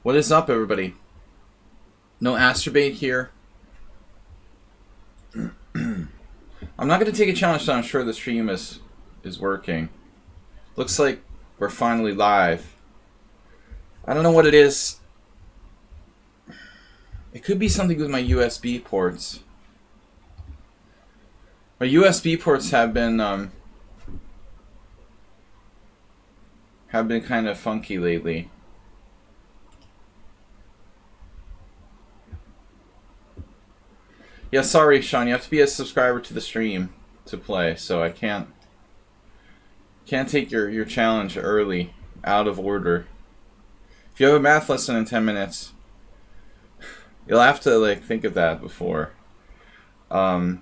What is up, everybody? No Astrobate here. I'm not going to take a challenge, so I'm sure the stream is working. Looks like we're finally live. I don't know what it is. It could be something with my USB ports. My USB ports have been kind of funky lately. Yeah, sorry, Sean. You have to be a subscriber to the stream to play, so I can't take your challenge early, out of order. If you have a math lesson in 10 minutes, you'll have to think of that before. All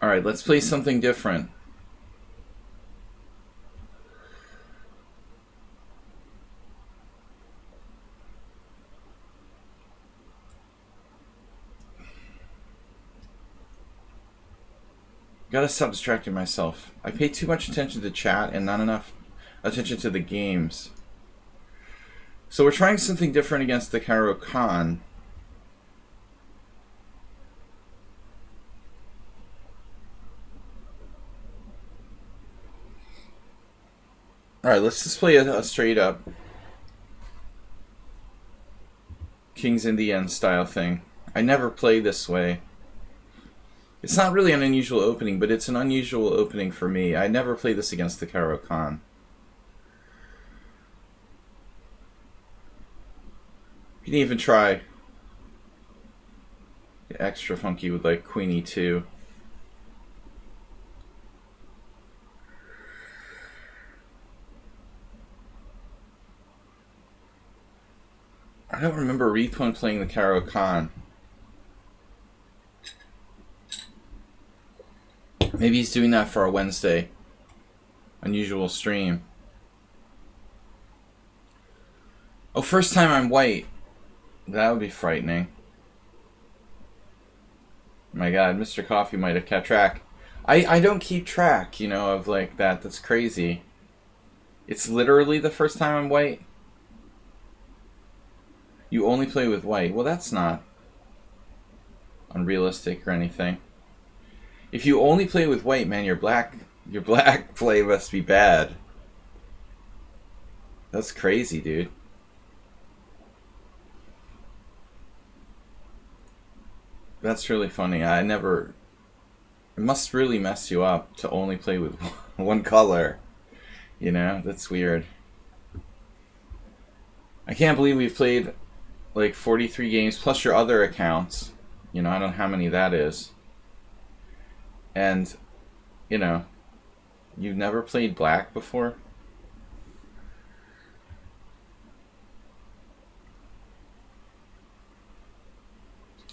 right, let's play something different. Gotta stop distracting myself. I pay too much attention to chat and not enough attention to the games. So we're trying something different against the Caro Khan. Alright, let's just play a straight up King's Indian style thing. I never play this way. It's not really an unusual opening, but it's an unusual opening for me. I never play this against the Caro Khan. You can even try extra funky with Queen E2. I don't remember Reethone playing the Caro Khan. Maybe he's doing that for a Wednesday unusual stream. Oh, first time I'm white. That would be frightening. My God, Mr. Coffee might have kept track. I don't keep track, of that. That's crazy. It's literally the first time I'm white. You only play with white. Well, that's not unrealistic or anything. If you only play with white, man, your black play must be bad. That's crazy, dude. That's really funny. It must really mess you up to only play with one color. That's weird. I can't believe we've played 43 games plus your other accounts. I don't know how many that is. And, you've never played black before?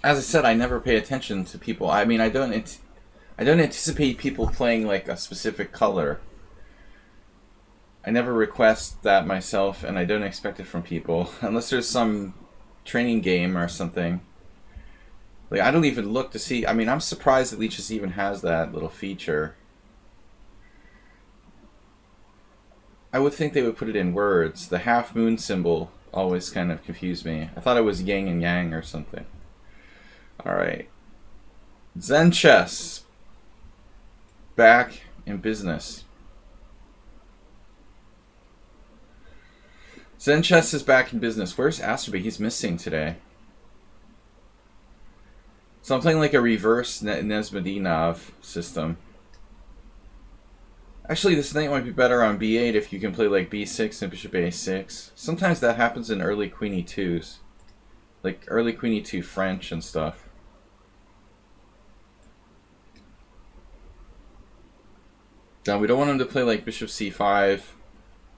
As I said, I never pay attention to people. I mean, I don't anticipate people playing a specific color. I never request that myself, and I don't expect it from people unless there's some training game or something. I don't even look to see. I mean, I'm surprised that Lichess even has that little feature. I would think they would put it in words. The half moon symbol always kind of confused me. I thought it was yin and yang or something. Alright. Zen Chess. Back in business. Zen Chess is back in business. Where's Astrobate? He's missing today. So I'm playing a reverse Nesmedinov system. Actually, this knight might be better on b8 if you can play b6 and bishop a6. Sometimes that happens in early queen e2s. Early queen e2 French and stuff. Now, we don't want him to play bishop c5,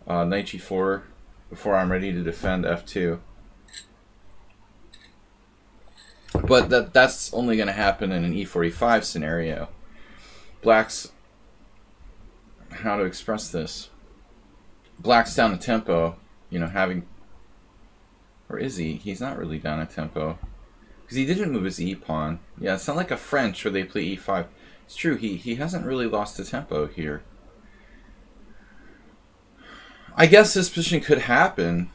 knight g4 before I'm ready to defend f2. But that's only going to happen in an e45 scenario. Black's... How to express this? Black's down a tempo, having... Or is he? He's not really down a tempo. Because he didn't move his e-pawn. Yeah, it's not like a French where they play e5. It's true, he hasn't really lost a tempo here. I guess this position could happen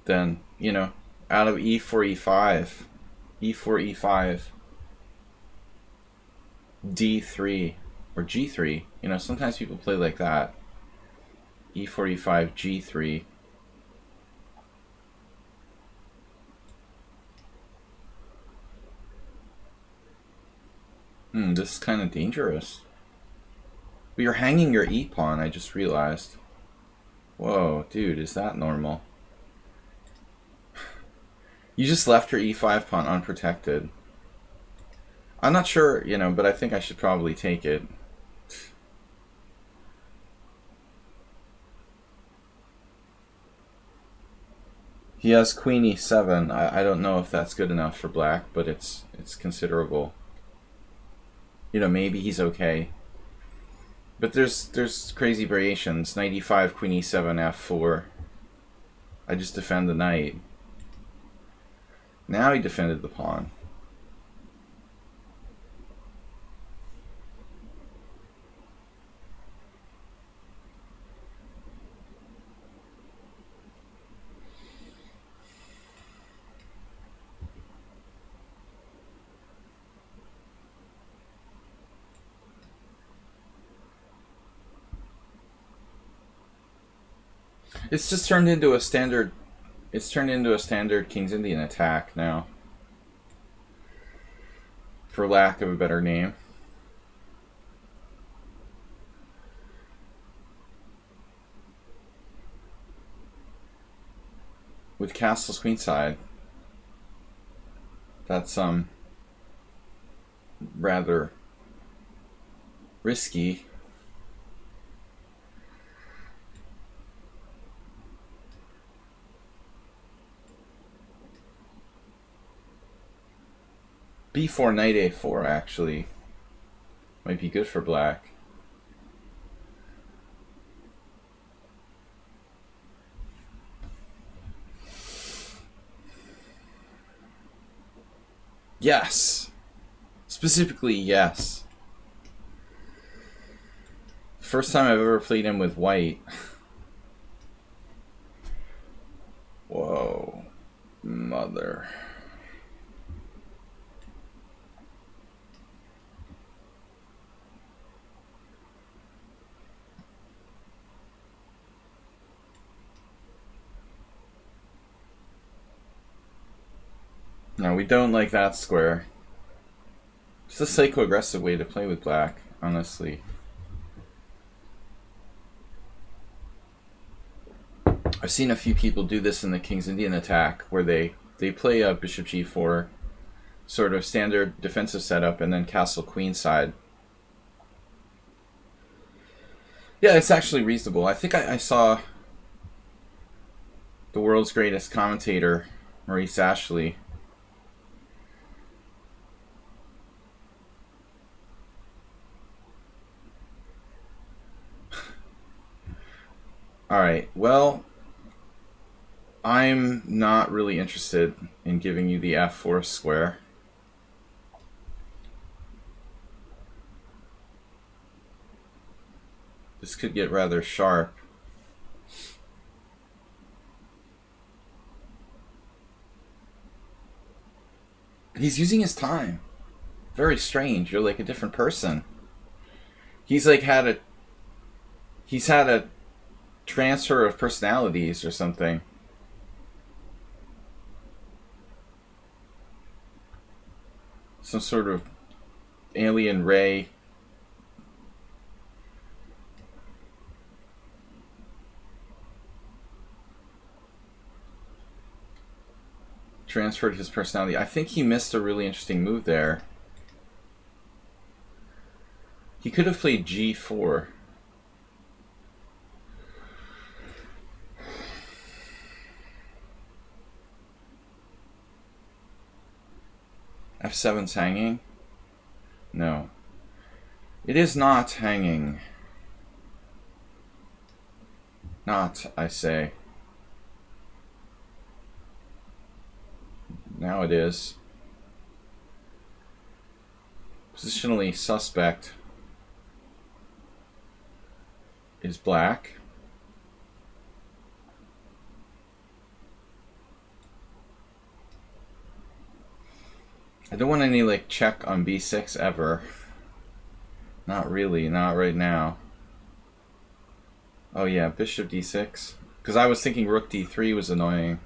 then, you know, out of e4, e5, e4, e5, d3, or g3. You know, sometimes people play like that. e4, e5, g3. This is kind of dangerous. But you're hanging your e-pawn, I just realized. Whoa, dude, is that normal? You just left your e5 pawn unprotected. I'm not sure, you know, but I think I should probably take it. He has queen e7. I don't know if that's good enough for black, but it's considerable. You know, maybe he's okay. But there's crazy variations. Knight e5, queen e7, f4. I just defend the knight. Now he defended the pawn. It's just turned into a standard. It's turned into a standard King's Indian attack now, for lack of a better name. With castles queenside. That's rather risky. b4, knight a4 actually might be good for black. Yes. Specifically, yes. First time I've ever played him with white. Whoa. Mother. No, we don't like that square. It's a psycho-aggressive way to play with black, honestly. I've seen a few people do this in the King's Indian attack, where they play a bishop g4, sort of standard defensive setup, and then castle queenside. Yeah, it's actually reasonable. I think I saw the world's greatest commentator, Maurice Ashley, Alright, well, I'm not really interested in giving you the f4 square. This could get rather sharp. He's using his time. Very strange. You're like a different person. He's like had a transfer of personalities or something. Some sort of alien ray. Transferred his personality. I think he missed a really interesting move there. He could have played g4. f7's hanging? No. It is not hanging. Not, I say. Now it is. Positionally suspect is black. I don't want any like check on b6 ever. Not really, not right now. Oh yeah, bishop d6. Because I was thinking rook d3 was annoying.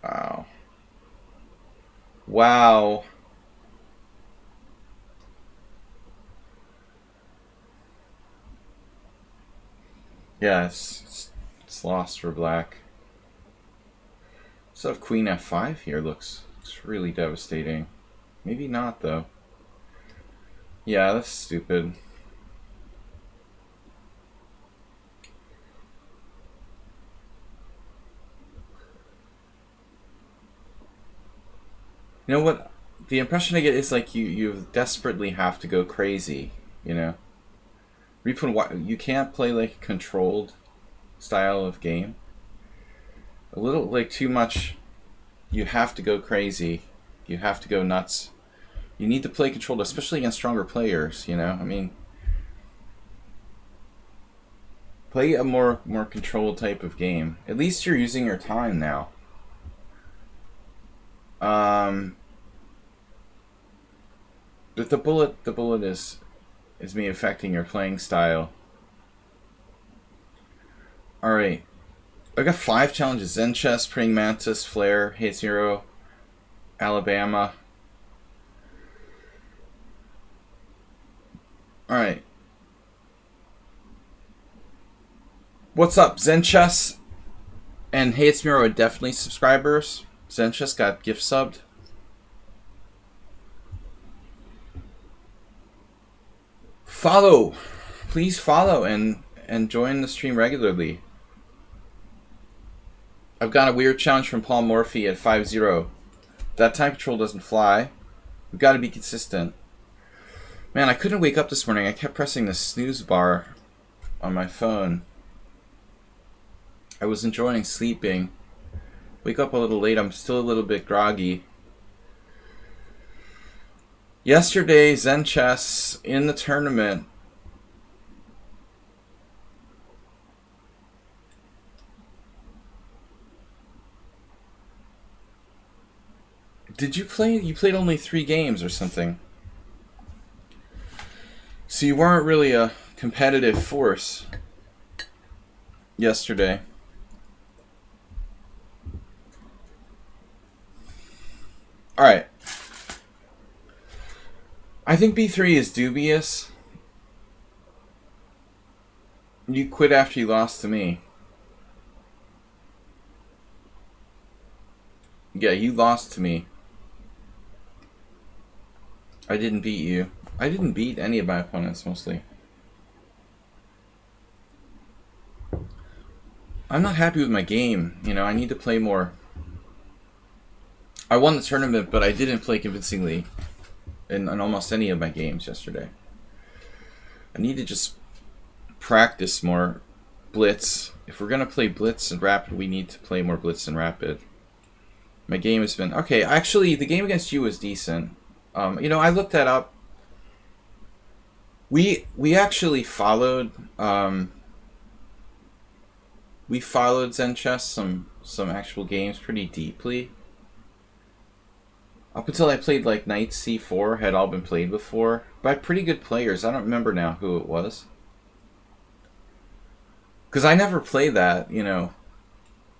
Wow. Wow. Yeah, it's lost for black. So if queen f5 here looks really devastating. Maybe not though. Yeah, that's stupid. You know what? The impression I get is like you desperately have to go crazy, you know? You can't play like a controlled style of game. A little like too much. You have to go crazy. You have to go nuts. You need to play controlled, especially against stronger players, you know? I mean, play a more controlled type of game. At least you're using your time now. But the bullet is me affecting your playing style. All right, I got 5 challenges: Zen Chess, Praying Mantis, Flare, Hate Zero, Alabama. All right, what's up, Zen Chess and Hate Zero are definitely subscribers. Zen Chess got gift subbed. Follow, please follow and join the stream regularly. I've got a weird challenge from Paul Morphy at 5-0. That time control doesn't fly. We've got to be consistent. Man, I couldn't wake up this morning. I kept pressing the snooze bar on my phone. I was enjoying sleeping. Wake up a little late. I'm still a little bit groggy. Yesterday, Zen Chess in the tournament. Did you play? You played only 3 games or something. So you weren't really a competitive force yesterday. Alright. I think b3 is dubious. You quit after you lost to me. Yeah, you lost to me. I didn't beat you. I didn't beat any of my opponents, mostly. I'm not happy with my game. You know, I need to play more. I won the tournament, but I didn't play convincingly in almost any of my games yesterday. I need to just practice more Blitz. If we're going to play Blitz and Rapid, we need to play more Blitz and Rapid. My game has been... Okay, actually, the game against you was decent. You know, I looked that up. We actually followed... we followed Zen Chess some actual games pretty deeply. Up until I played like Knight C4 had all been played before by pretty good players. I don't remember now who it was. Because I never play that, you know,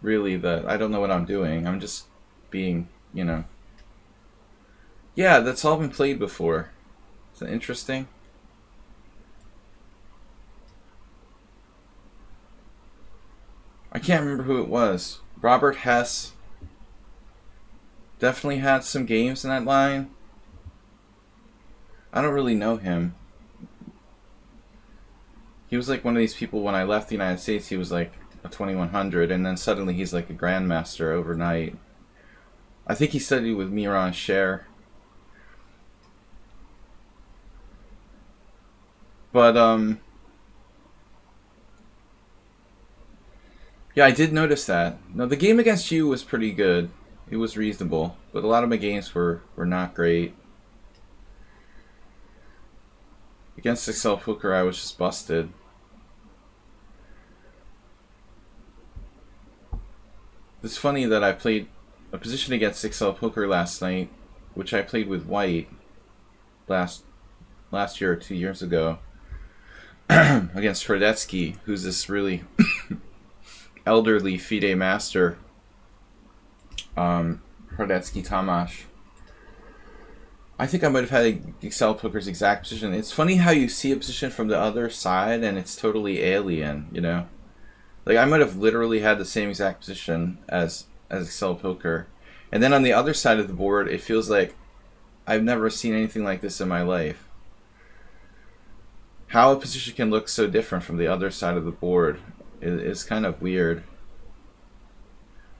really. I don't know what I'm doing. I'm just being, you know. Yeah, that's all been played before. Is that interesting? I can't remember who it was. Robert Hess definitely had some games in that line. I don't really know him. He was like one of these people when I left the United States, he was like a 2100, and then suddenly he's like a grandmaster overnight. I think he studied with Miran Sher. But, yeah, I did notice that. No, the game against you was pretty good. It was reasonable, but a lot of my games were not great. Against Excel Poker, I was just busted. It's funny that I played a position against XL Poker last night, which I played with white last year or 2 years ago against Fredetsky, who's this really elderly FIDE master, Fredetsky Tamash. I think I might have had Excel Poker's exact position. It's funny how you see a position from the other side and it's totally alien, you know? Like, I might have literally had the same exact position as Excel Poker. And then on the other side of the board, it feels like I've never seen anything like this in my life. How a position can look so different from the other side of the board is kind of weird.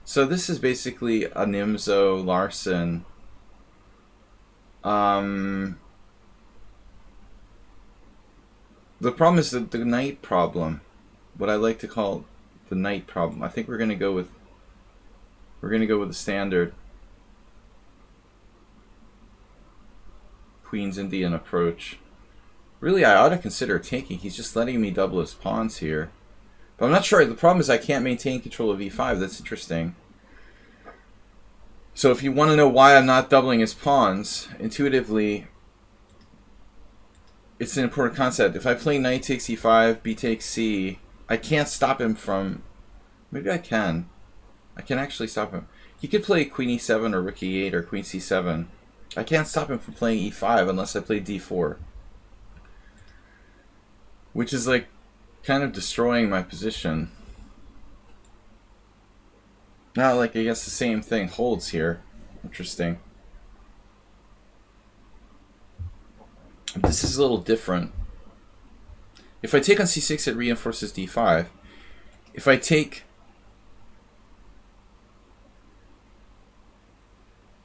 So this is basically a Nimzo Larson. The problem is the knight problem. What I like to call the knight problem. I think we're gonna go with the standard Queen's Indian approach. Really, I ought to consider taking. He's just letting me double his pawns here. But I'm not sure. The problem is I can't maintain control of e5. That's interesting. So if you want to know why I'm not doubling his pawns, intuitively, it's an important concept. If I play knight takes e5, b takes c, I can't stop him from... Maybe I can. I can actually stop him. He could play queen e7 or rook e8 or queen c7. I can't stop him from playing e5 unless I play d4. Which is like kind of destroying my position. Now, like, I guess the same thing holds here. Interesting. This is a little different. If I take on c6, it reinforces d5. If I take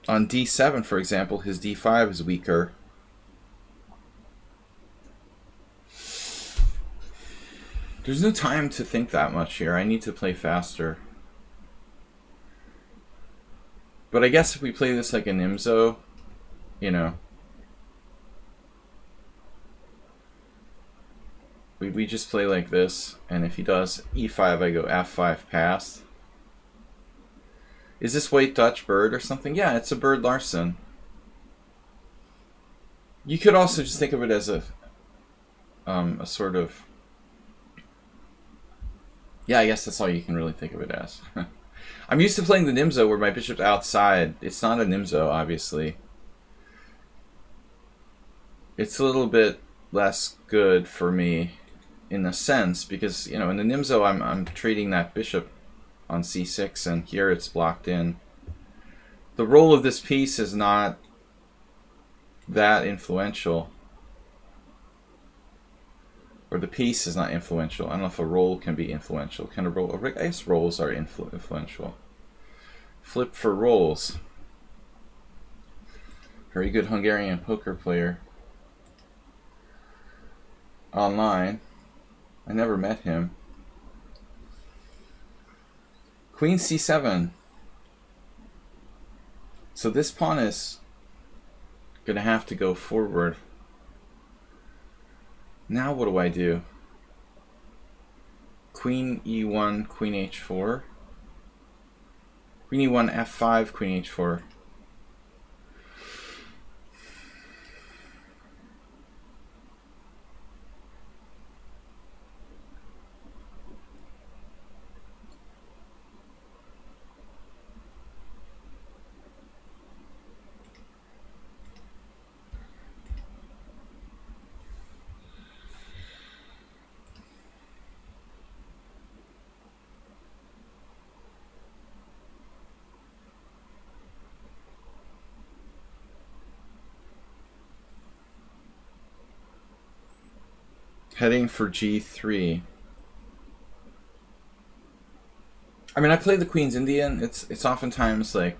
on d7, for example, his d5 is weaker. There's no time to think that much here. I need to play faster. But I guess if we play this like a Nimzo, you know, we just play like this, and if he does e5, I go f5 past. Is this white Dutch bird or something? Yeah, it's a bird Larson. You could also just think of it as a sort of... Yeah, I guess that's all you can really think of it as. I'm used to playing the Nimzo where my bishop's outside. It's not a Nimzo, obviously. It's a little bit less good for me in a sense because, you know, in the Nimzo I'm trading that bishop on c6 and here it's blocked in. The role of this piece is not that influential. Or the piece is not influential. I don't know if a roll can be influential. Can a roll? I guess rolls are influential. Flip for rolls. Very good Hungarian poker player. Online. I never met him. Queen c7. So this pawn is going to have to go forward. Now what do I do? Queen e1, queen h4. Queen e1, f5, queen h4. Heading for g3. I mean, I play the Queen's Indian. It's oftentimes like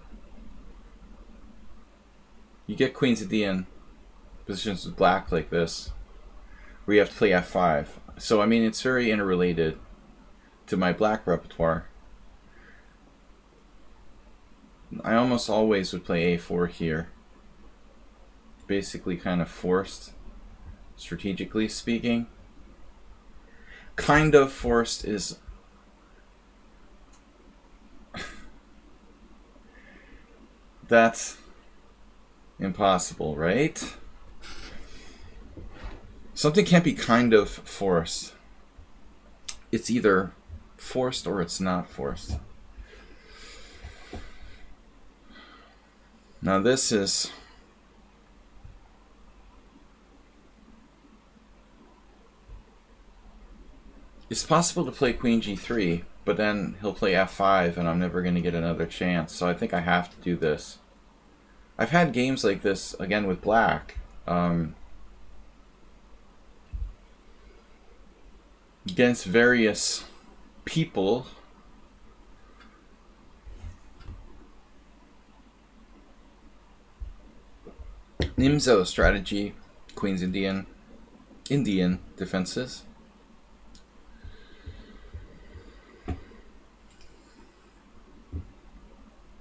you get Queen's Indian positions with black like this, where you have to play f5. So I mean, it's very interrelated to my black repertoire. I almost always would play a4 here. Basically, kind of forced, strategically speaking. Kind of forced is That's impossible, right? Something can't be kind of forced. It's either forced or it's not forced. Now this is... It's possible to play queen g3, but then he'll play f5 and I'm never going to get another chance. So I think I have to do this. I've had games like this, again, with black. Against various people. Nimzo strategy, Queen's Indian defenses.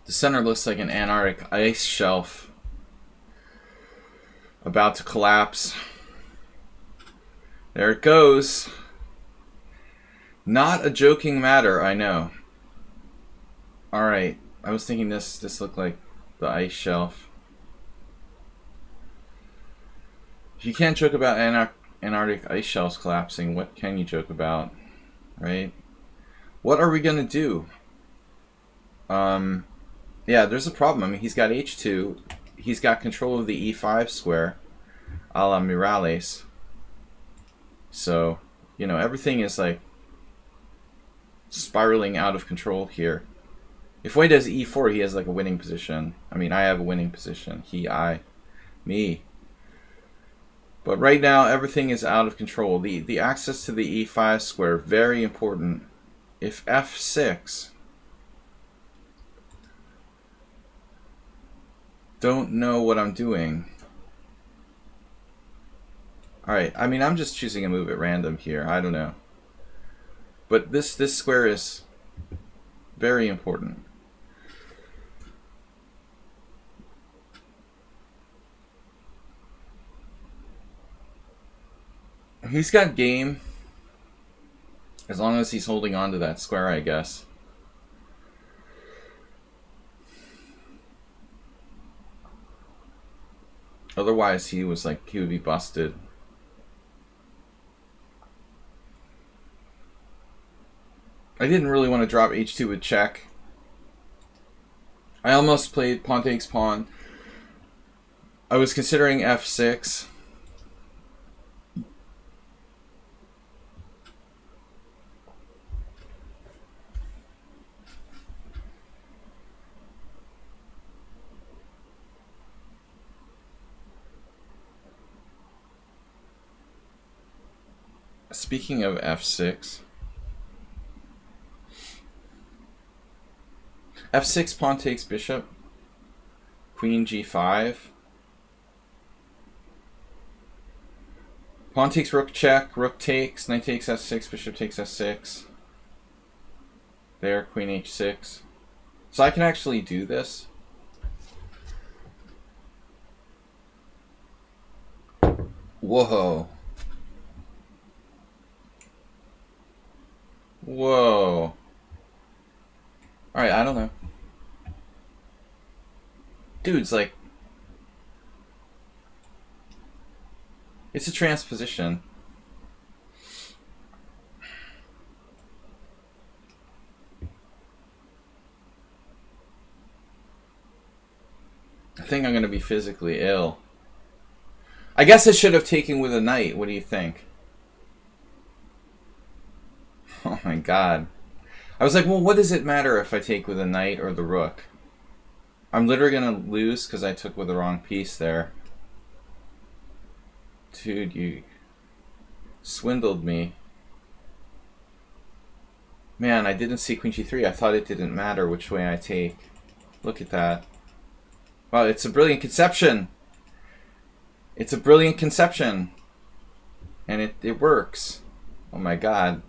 The center looks like an Antarctic ice shelf about to collapse. There it goes. Not a joking matter, I know. Alright, I was thinking this looked like the ice shelf. If you can't joke about Antarctic ice shelves collapsing, what can you joke about? Right? What are we going to do? Yeah, there's a problem. I mean, he's got h2. He's got control of the e5 square, a la Miralles. So, you know, everything is like spiraling out of control here. If White does e4, he has like a winning position. I mean, I have a winning position. He, I, me. But right now, everything is out of control. The access to the e5 square, very important. If f6... Don't know what I'm doing. Alright, I mean, I'm just choosing a move at random here. I don't know. But this square is very important. He's got game. As long as he's holding on to that square, I guess. Otherwise, he would be busted. I didn't really want to drop h2 with check. I almost played pawn takes pawn. I was considering f6. Speaking of f6, f6 pawn takes bishop, queen g5, pawn takes rook check, rook takes, knight takes f6, bishop takes f6, there, queen h6. So I can actually do this. Whoa. Whoa. Alright, I don't know. Dude's like... It's a transposition. I think I'm going to be physically ill. I guess I should have taken with a knight. What do you think? Oh my god. I was like, well, what does it matter if I take with a knight or the rook? I'm literally going to lose because I took with the wrong piece there. Dude, you swindled me. Man, I didn't see queen g3. I thought it didn't matter which way I take. Look at that. Wow, it's a brilliant conception. It's a brilliant conception. And it works. Oh my god.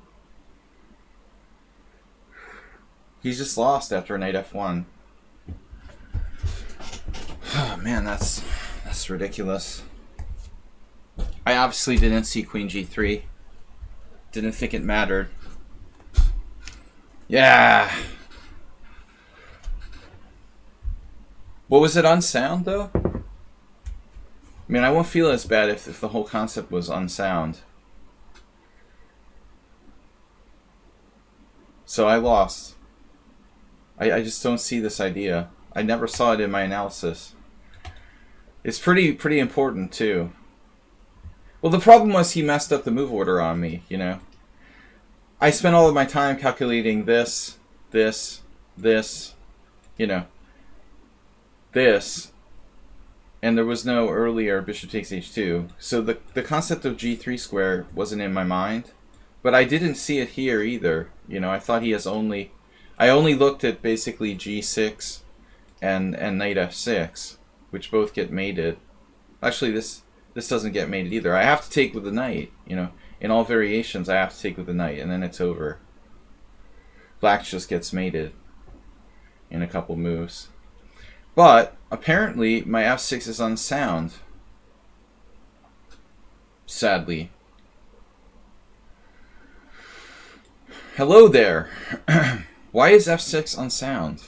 He's just lost after knight f1. Oh man, that's ridiculous. I obviously didn't see queen g3. Didn't think it mattered. Yeah. What was it, unsound though? I mean, I won't feel as bad if the whole concept was unsound. So I lost. I just don't see this idea. I never saw it in my analysis. It's pretty important too. Well, the problem was he messed up the move order on me, you know. I spent all of my time calculating this, you know, this, and there was no earlier bishop takes h2. So the concept of g3 square wasn't in my mind, but I didn't see it here either. You know, I thought he has only, I only looked at basically g6 and knight f6, which both get mated. Actually, this doesn't get mated either. I have to take with the knight, you know. In all variations, I have to take with the knight, and then it's over. Black just gets mated in a couple moves. But apparently, my f6 is unsound. Sadly. Hello there. Why is f6 unsound?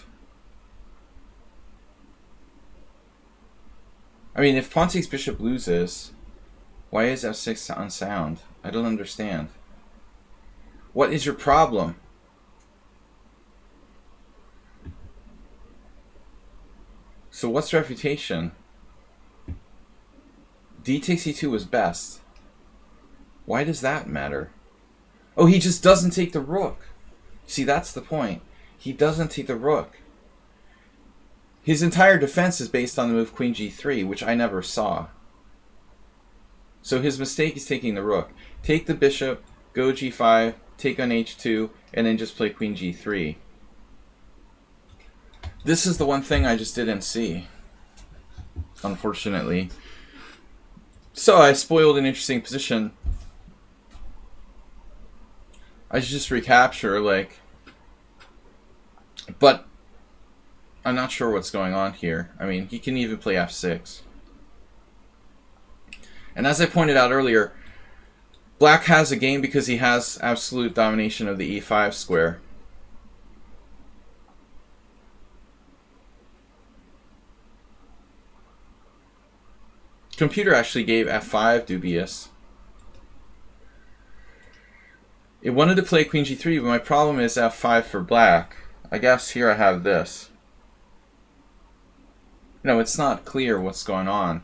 I mean, if pawn takes bishop loses, why is f6 unsound? I don't understand. What is your problem? So what's refutation? D takes e2 was best. Why does that matter? Oh, he just doesn't take the rook. See, that's the point. He doesn't take the rook. His entire defense is based on the move queen g3, which I never saw. So his mistake is taking the rook. Take the bishop, go g5, take on h2, and then just play queen g3. This is the one thing I just didn't see, unfortunately. So I spoiled an interesting position. I should just recapture, like... But I'm not sure what's going on here. I mean, he can even play f6. And as I pointed out earlier, Black has a game because he has absolute domination of the e5 square. Computer actually gave f5 dubious. It wanted to play queen g3, but my problem is f5 for Black. I guess here I have this. No, it's not clear what's going on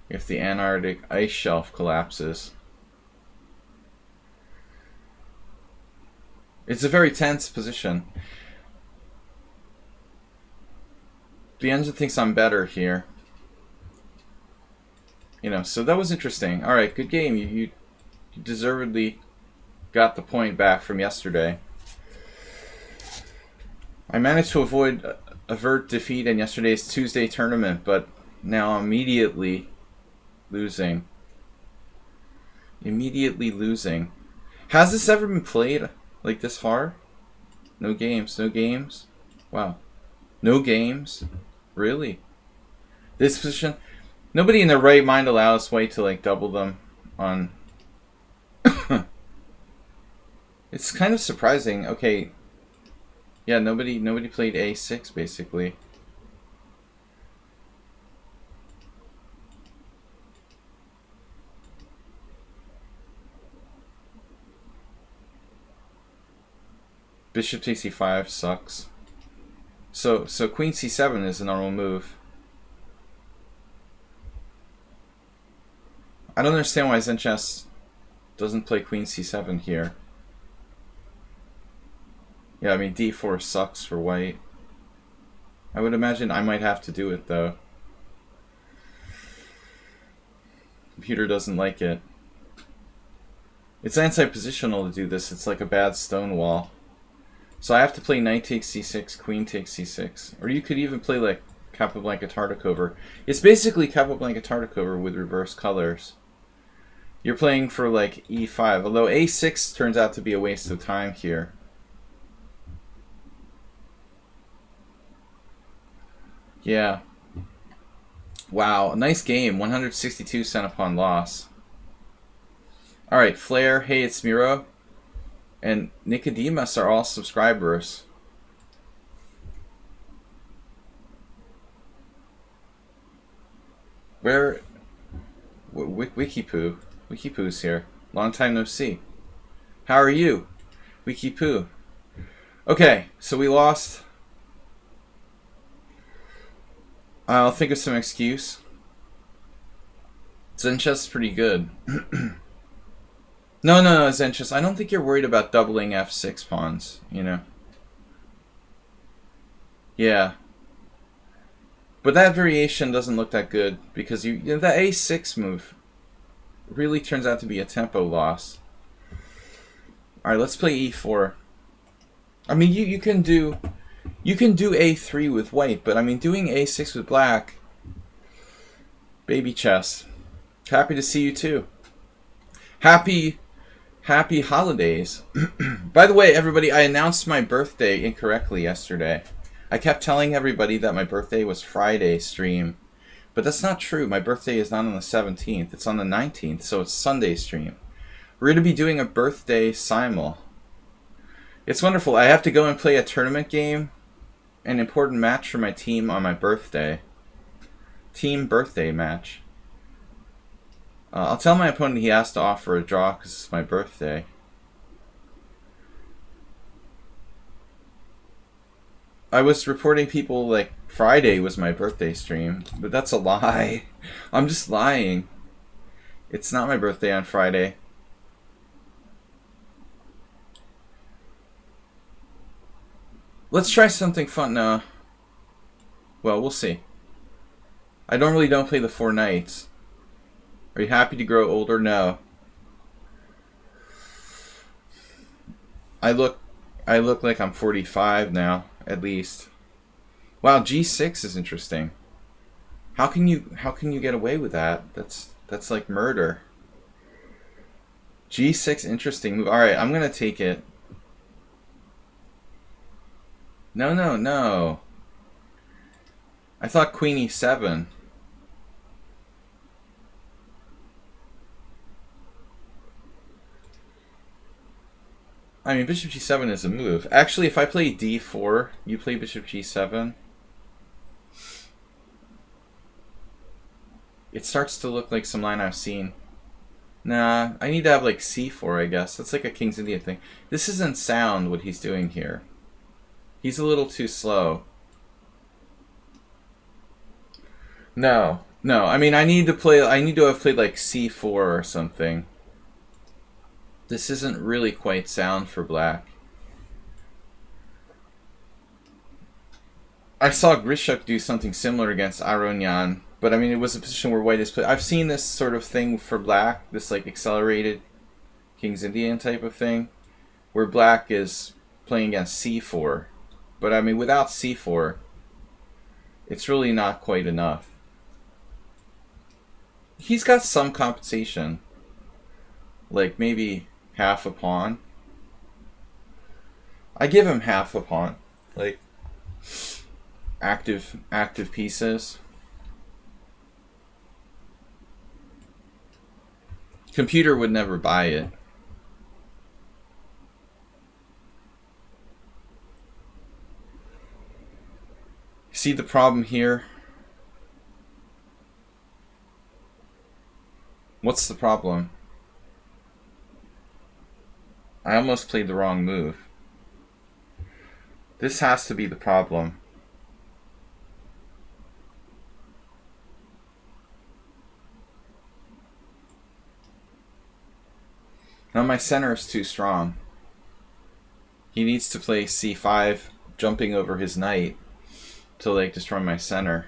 if the Antarctic ice shelf collapses. It's a very tense position. The engine thinks I'm better here. You know, so that was interesting. Alright, good game. You deservedly got the point back from yesterday. I managed to avert defeat in yesterday's Tuesday tournament, but now immediately losing. Immediately losing. Has this ever been played like this far? No games, no games? Wow. No games? Really? This position? Nobody in their right mind allows White to like double them on... It's kind of surprising. Okay. Yeah, nobody played a6 basically. Bishop takes e5 sucks. So queen c7 is a normal move. I don't understand why Zen Chess doesn't play queen c7 here. Yeah, I mean d4 sucks for White. I would imagine I might have to do it though. Computer doesn't like it. It's anti-positional to do this. It's like a bad stone wall. So I have to play knight takes c6, queen takes c6. Or you could even play like Capablanca Tartakover. It's basically Capablanca Tartakover with reverse colors. You're playing for like e5, although a6 turns out to be a waste of time here. Yeah. Wow, nice game. 162 cent upon loss. Alright, Flair, hey, it's Miro. And Nicodemus are all subscribers. Where? Wikipoo. Wikipoo's here. Long time no see. How are you? Wikipoo. Okay, so we lost. I'll think of some excuse. Zen chess is pretty good. No, Zen chess. I don't think you're worried about doubling f6 pawns, you know. Yeah. But that variation doesn't look that good because you know, the a6 move really turns out to be a tempo loss. All right, let's play e4. I mean, you can do a3 with white, but I mean doing a6 with black. Baby chess. Happy to see you too. Happy holidays. By the way, everybody, I announced my birthday incorrectly yesterday. I kept telling everybody that my birthday was Friday stream, but that's not true. My birthday is not on the 17th. It's on the 19th, so it's Sunday stream. We're going to be doing a birthday simul. It's wonderful. I have to go and play a tournament game, an important match for my team on my birthday. Team birthday match. I'll tell my opponent he has to offer a draw because it's my birthday. I was reporting people like Friday was my birthday stream, but that's a lie. I'm just lying. It's not my birthday on Friday. Let's try something fun. Well, we'll see. I normally don't play the 4 knights. Are you happy to grow older? No. I look like I'm 45 now, at least. Wow, G6 is interesting. How can you get away with that? That's like murder. G6, interesting move. All right, I'm gonna take it. No. I thought Queen E7. I mean, Bishop G7 is a move. Actually, if I play D4, you play Bishop G7. It starts to look like some line I've seen. Nah, I need to have like C4, I guess. That's like a King's India thing. This isn't sound, what he's doing here. He's a little too slow. No. I mean, I need to have played like C4 or something. This isn't really quite sound for black. I saw Grishuk do something similar against Aronyan, but I mean, it was a position where white is played. I've seen this sort of thing for black, this like accelerated King's Indian type of thing, where black is playing against C4. But I mean, without C4, it's really not quite enough. He's got some compensation, like maybe half a pawn. I give him half a pawn, like active pieces. Computer would never buy it. See the problem here? What's the problem? I almost played the wrong move. This has to be the problem. Now my center is too strong. He needs to play C5, jumping over his knight to like destroy my center,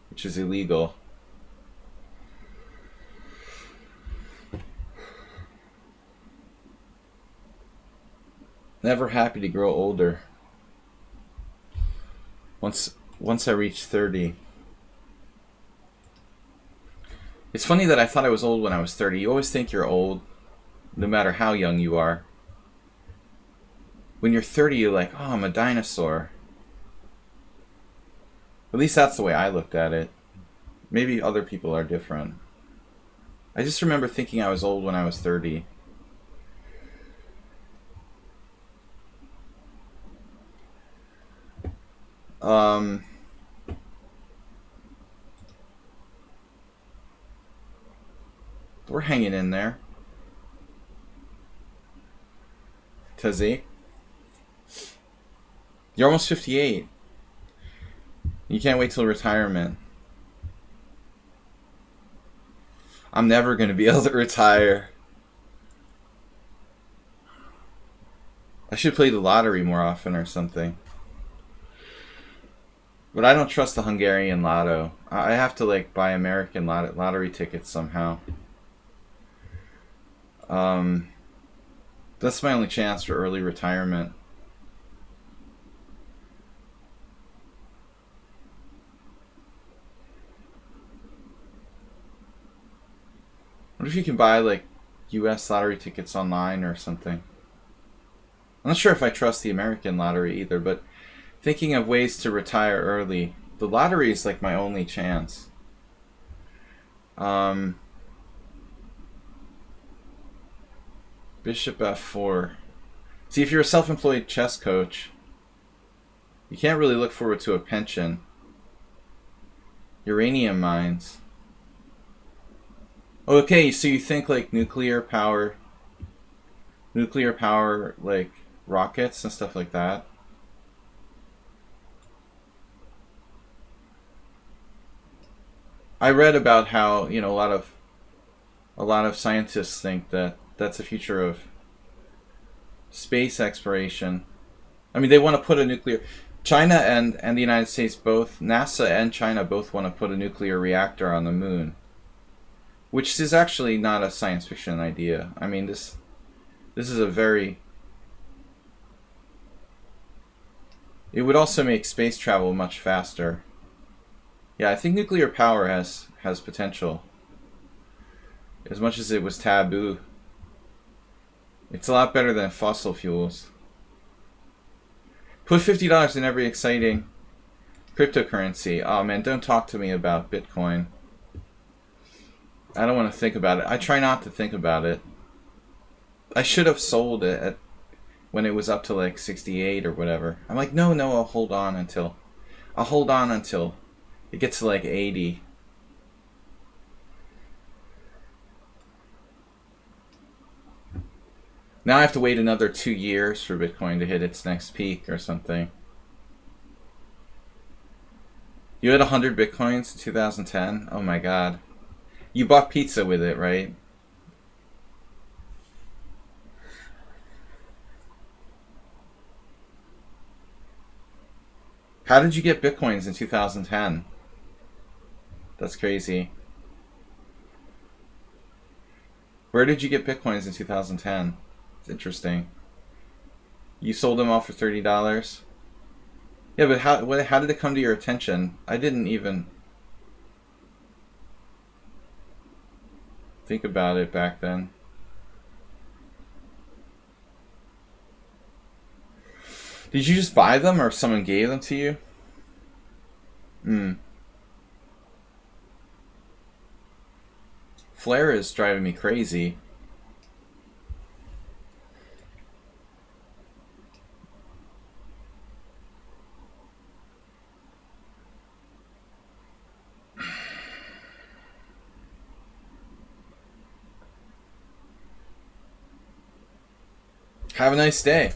which is illegal. Never happy to grow older. Once I reach 30. It's funny that I thought I was old when I was 30. You always think you're old, no matter how young you are. When you're 30, you're like, oh, I'm a dinosaur. At least that's the way I looked at it. Maybe other people are different. I just remember thinking I was old when I was 30. We're hanging in there. Tazzy. You're almost 58. You can't wait till retirement. I'm never going to be able to retire. I should play the lottery more often or something. But I don't trust the Hungarian lotto. I have to like buy American lottery tickets somehow. That's my only chance for early retirement. What if you can buy like US lottery tickets online or something? I'm not sure if I trust the American lottery either, but thinking of ways to retire early, the lottery is like my only chance. Bishop f4. See, if you're a self-employed chess coach, you can't really look forward to a pension. Uranium mines. Okay, so you think like nuclear power, like rockets and stuff like that. I read about how, you know, a lot of scientists think that that's the future of space exploration. I mean, they want to put a nuclear... China and the United States both, NASA and China both want to put a nuclear reactor on the moon. Which is actually not a science fiction idea. I mean, this is a very... It would also make space travel much faster. Yeah, I think nuclear power has potential. As much as it was taboo. It's a lot better than fossil fuels. Put $50 in every exciting cryptocurrency. Oh man, don't talk to me about Bitcoin. I don't want to think about it. I try not to think about it. I should have sold it when it was up to like 68 or whatever. I'm like, no, I'll hold on until it gets to like 80. Now I have to wait another 2 years for Bitcoin to hit its next peak or something. You had 100 Bitcoins in 2010? Oh my god. You bought pizza with it, right? How did you get Bitcoins in 2010? That's crazy. Where did you get Bitcoins in 2010? It's interesting. You sold them all for $30? Yeah, but how did it come to your attention? I didn't even think about it back then. Did you just buy them or someone gave them to you? Flare is driving me crazy. Have a nice day.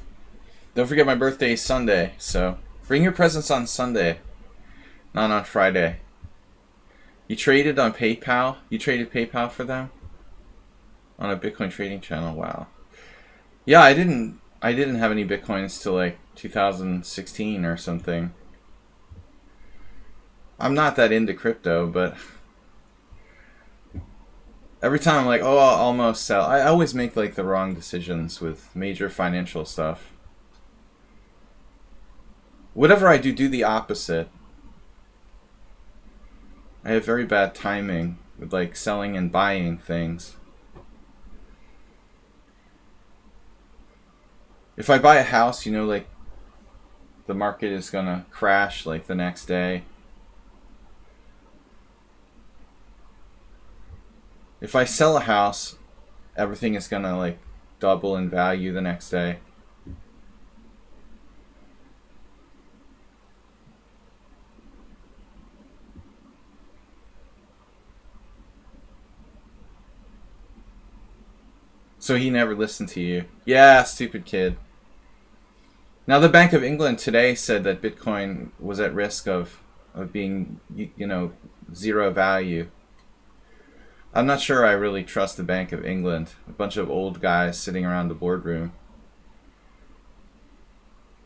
Don't forget my birthday is Sunday, so bring your presents on Sunday, not on Friday. You traded on PayPal? You traded PayPal for them? On a Bitcoin trading channel, wow. Yeah, I didn't have any Bitcoins till like 2016 or something. I'm not that into crypto, but every time I'm like, oh, I'll almost sell. I always make like the wrong decisions with major financial stuff. Whatever I do the opposite. I have very bad timing with like selling and buying things. If I buy a house, you know, like the market is gonna crash like the next day. If I sell a house, everything is gonna like double in value the next day. So he never listened to you. Yeah, stupid kid. Now the Bank of England today said that Bitcoin was at risk of being, zero value. I'm not sure I really trust the Bank of England. A bunch of old guys sitting around the boardroom.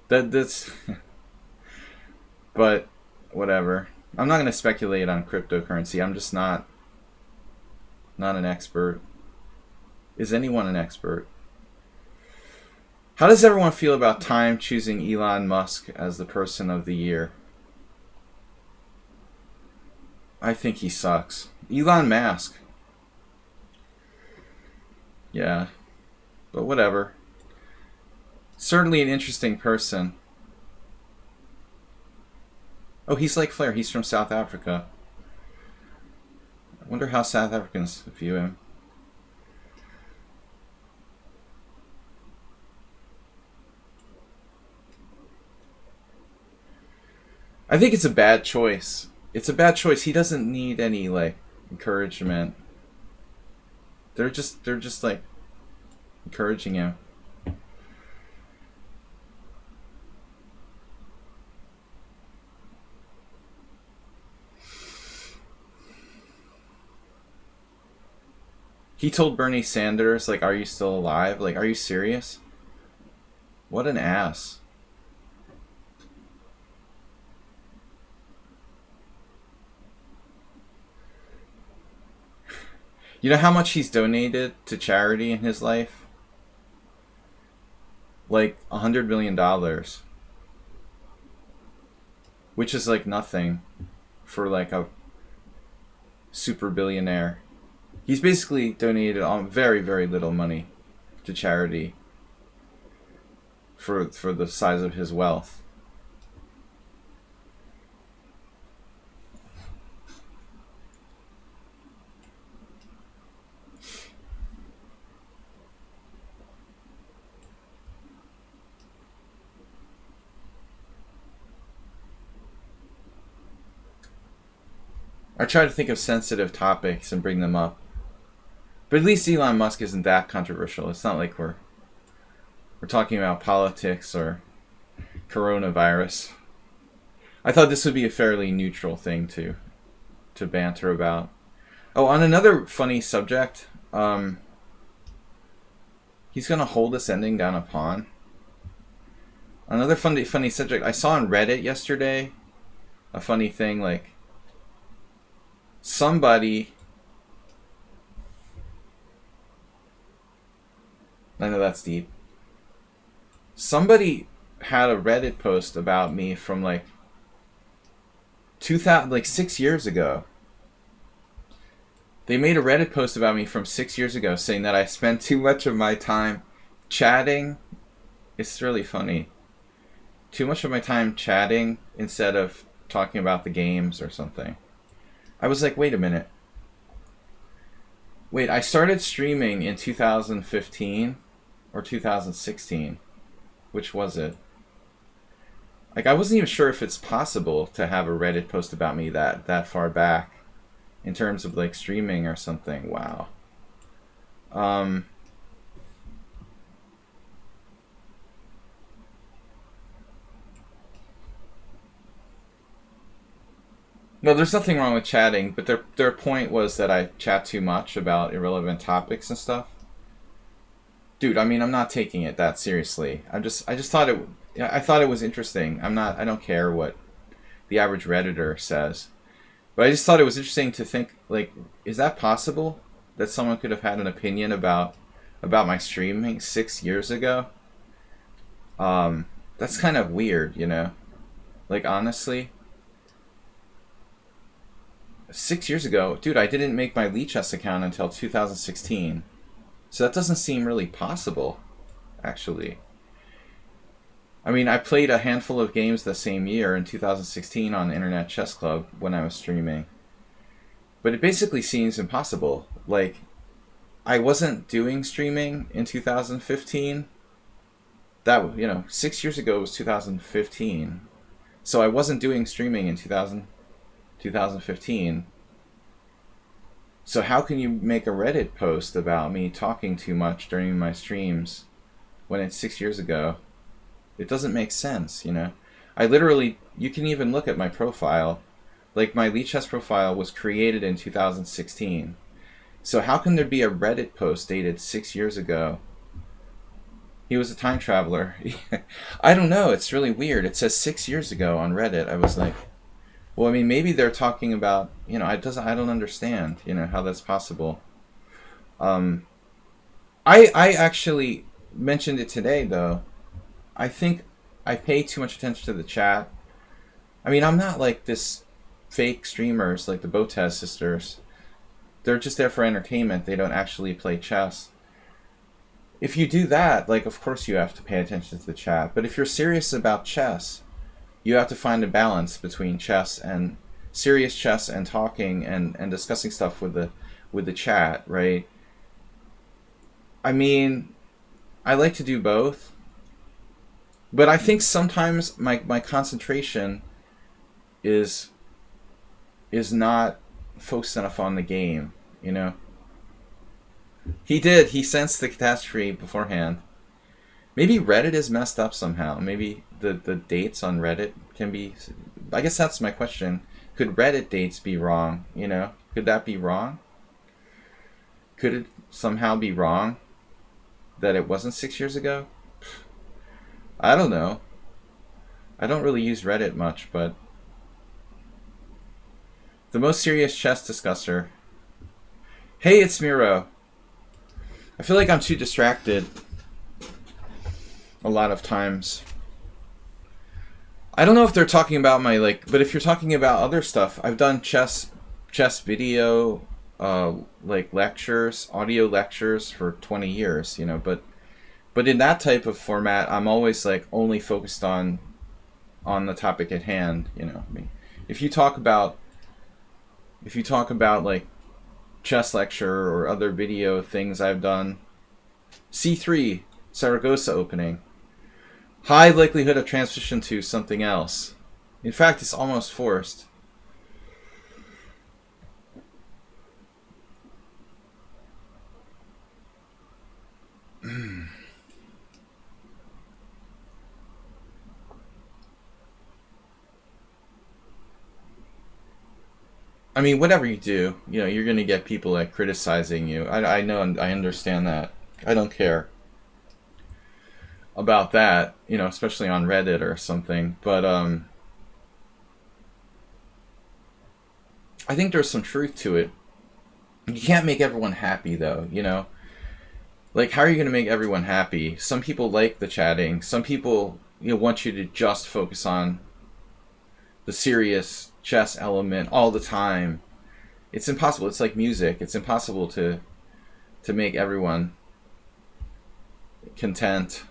That's but whatever. I'm not going to speculate on cryptocurrency. I'm just not an expert. Is anyone an expert? How does everyone feel about Time choosing Elon Musk as the person of the year? I think he sucks. Elon Musk. Yeah. But whatever. Certainly an interesting person. Oh, he's like Flair. He's from South Africa. I wonder how South Africans view him. I think it's a bad choice. It's a bad choice. He doesn't need any encouragement. They're just encouraging him. He told Bernie Sanders, are you still alive? Are you serious? What an ass. You know how much he's donated to charity in his life? $100 million. Which is nothing for a super billionaire. He's basically donated very, very little money to charity for the size of his wealth. I try to think of sensitive topics and bring them up. But at least Elon Musk isn't that controversial. It's not like we're talking about politics or coronavirus. I thought this would be a fairly neutral thing to banter about. Oh, on another funny subject, he's gonna hold this ending down a pawn. Another funny subject. I saw on Reddit yesterday a funny thing, somebody, I know that's deep. Somebody had a Reddit post about me from 6 years ago. They made a Reddit post about me from 6 years ago saying that I spent too much of my time chatting. It's really funny. Too much of my time chatting instead of talking about the games or something. I was like, wait a minute. Wait, I started streaming in 2015 or 2016. Which was it? I wasn't even sure if it's possible to have a Reddit post about me that far back in terms of streaming or something. Wow. No, there's nothing wrong with chatting, but their point was that I chat too much about irrelevant topics and stuff. Dude, I mean, I'm not taking it that seriously. I just thought I thought it was interesting. I don't care what the average Redditor says. But I just thought it was interesting to think, is that possible? That someone could have had an opinion about my streaming 6 years ago? That's kind of weird, honestly. 6 years ago, dude, I didn't make my Lichess account until 2016. So that doesn't seem really possible, actually. I mean, I played a handful of games the same year in 2016 on Internet Chess Club when I was streaming. But it basically seems impossible. I wasn't doing streaming in 2015. That, 6 years ago was 2015. So I wasn't doing streaming in 2015. So how can you make a Reddit post about me talking too much during my streams when it's 6 years ago? It doesn't make sense, you know? I literally, you can even look at my profile. Like, my Lichess profile was created in 2016. So how can there be a Reddit post dated 6 years ago? He was a time traveler. I don't know. It's really weird. It says 6 years ago on Reddit. I was like, well, I mean, maybe they're talking about, you know, I don't understand, you know, how that's possible. I actually mentioned it today, though. I think I pay too much attention to the chat. I mean, I'm not like this fake streamers like the Botez sisters. They're just there for entertainment. They don't actually play chess. If you do that, like, of course you have to pay attention to the chat. But if you're serious about chess, you have to find a balance between chess and serious chess and talking and discussing stuff with the chat, right? I mean, I like to do both. But I think sometimes my concentration is not focused enough on the game, you know? He sensed the catastrophe beforehand. Maybe Reddit is messed up somehow. Maybe the dates on Reddit can be... I guess that's my question. Could Reddit dates be wrong, you know? Could that be wrong? Could it somehow be wrong that it wasn't 6 years ago? I don't know. I don't really use Reddit much, but... The most serious chess discusser. Hey, it's Miro. I feel like I'm too distracted a lot of times. I don't know if they're talking about my, like, but if you're talking about other stuff, I've done chess video, like lectures, audio lectures for 20 years, you know, but in that type of format, I'm always like only focused on the topic at hand, you know. I mean, if you talk about like chess lecture or other video things I've done, C3 Saragossa opening, high likelihood of transition to something else. In fact, it's almost forced. I mean, whatever you do, you know, you're going to get people like criticizing you. I know, and I understand that. I don't care about that, you know, especially on Reddit or something. But I think there's some truth to it. You can't make everyone happy, though, you know? Like, how are you going to make everyone happy? Some people like the chatting. Some people, you know, want you to just focus on the serious chess element all the time. It's impossible. It's like music. It's impossible to make everyone content.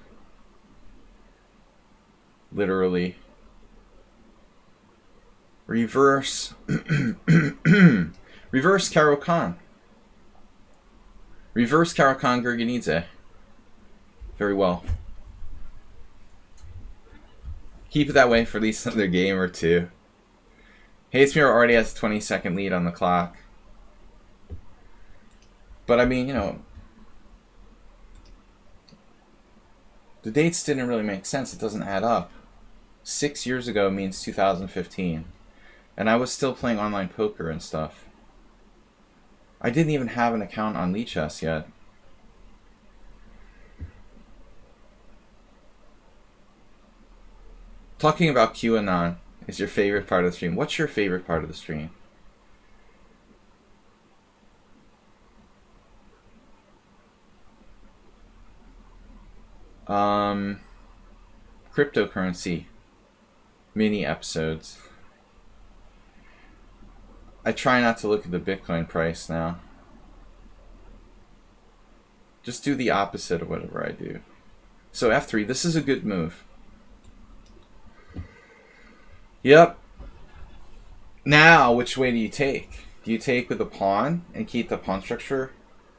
Literally. Reverse. Reverse Caro-Kann. Reverse Caro-Kann Gurgenidze. Very well. Keep it that way for at least another game or two. Hayesmere already has a 20-second lead on the clock. But I mean, you know, the dates didn't really make sense. It doesn't add up. 6 years ago means 2015. And I was still playing online poker and stuff. I didn't even have an account on Lichess yet. Talking about QAnon is your favorite part of the stream. What's your favorite part of the stream? Cryptocurrency mini episodes. I try not to look at the Bitcoin price now. Just do the opposite of whatever I do. So F3, this is a good move. Yep. Now, which way do you take? Do you take with a pawn and keep the pawn structure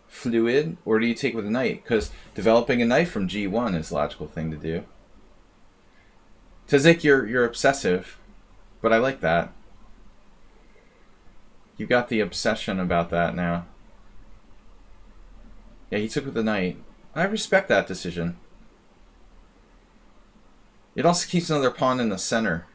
fluid, or do you take with a knight? Because developing a knight from G1 is a logical thing to do. Tazik, you're obsessive, but I like that. You got the obsession about that now. Yeah, he took with the knight. I respect that decision. It also keeps another pawn in the center.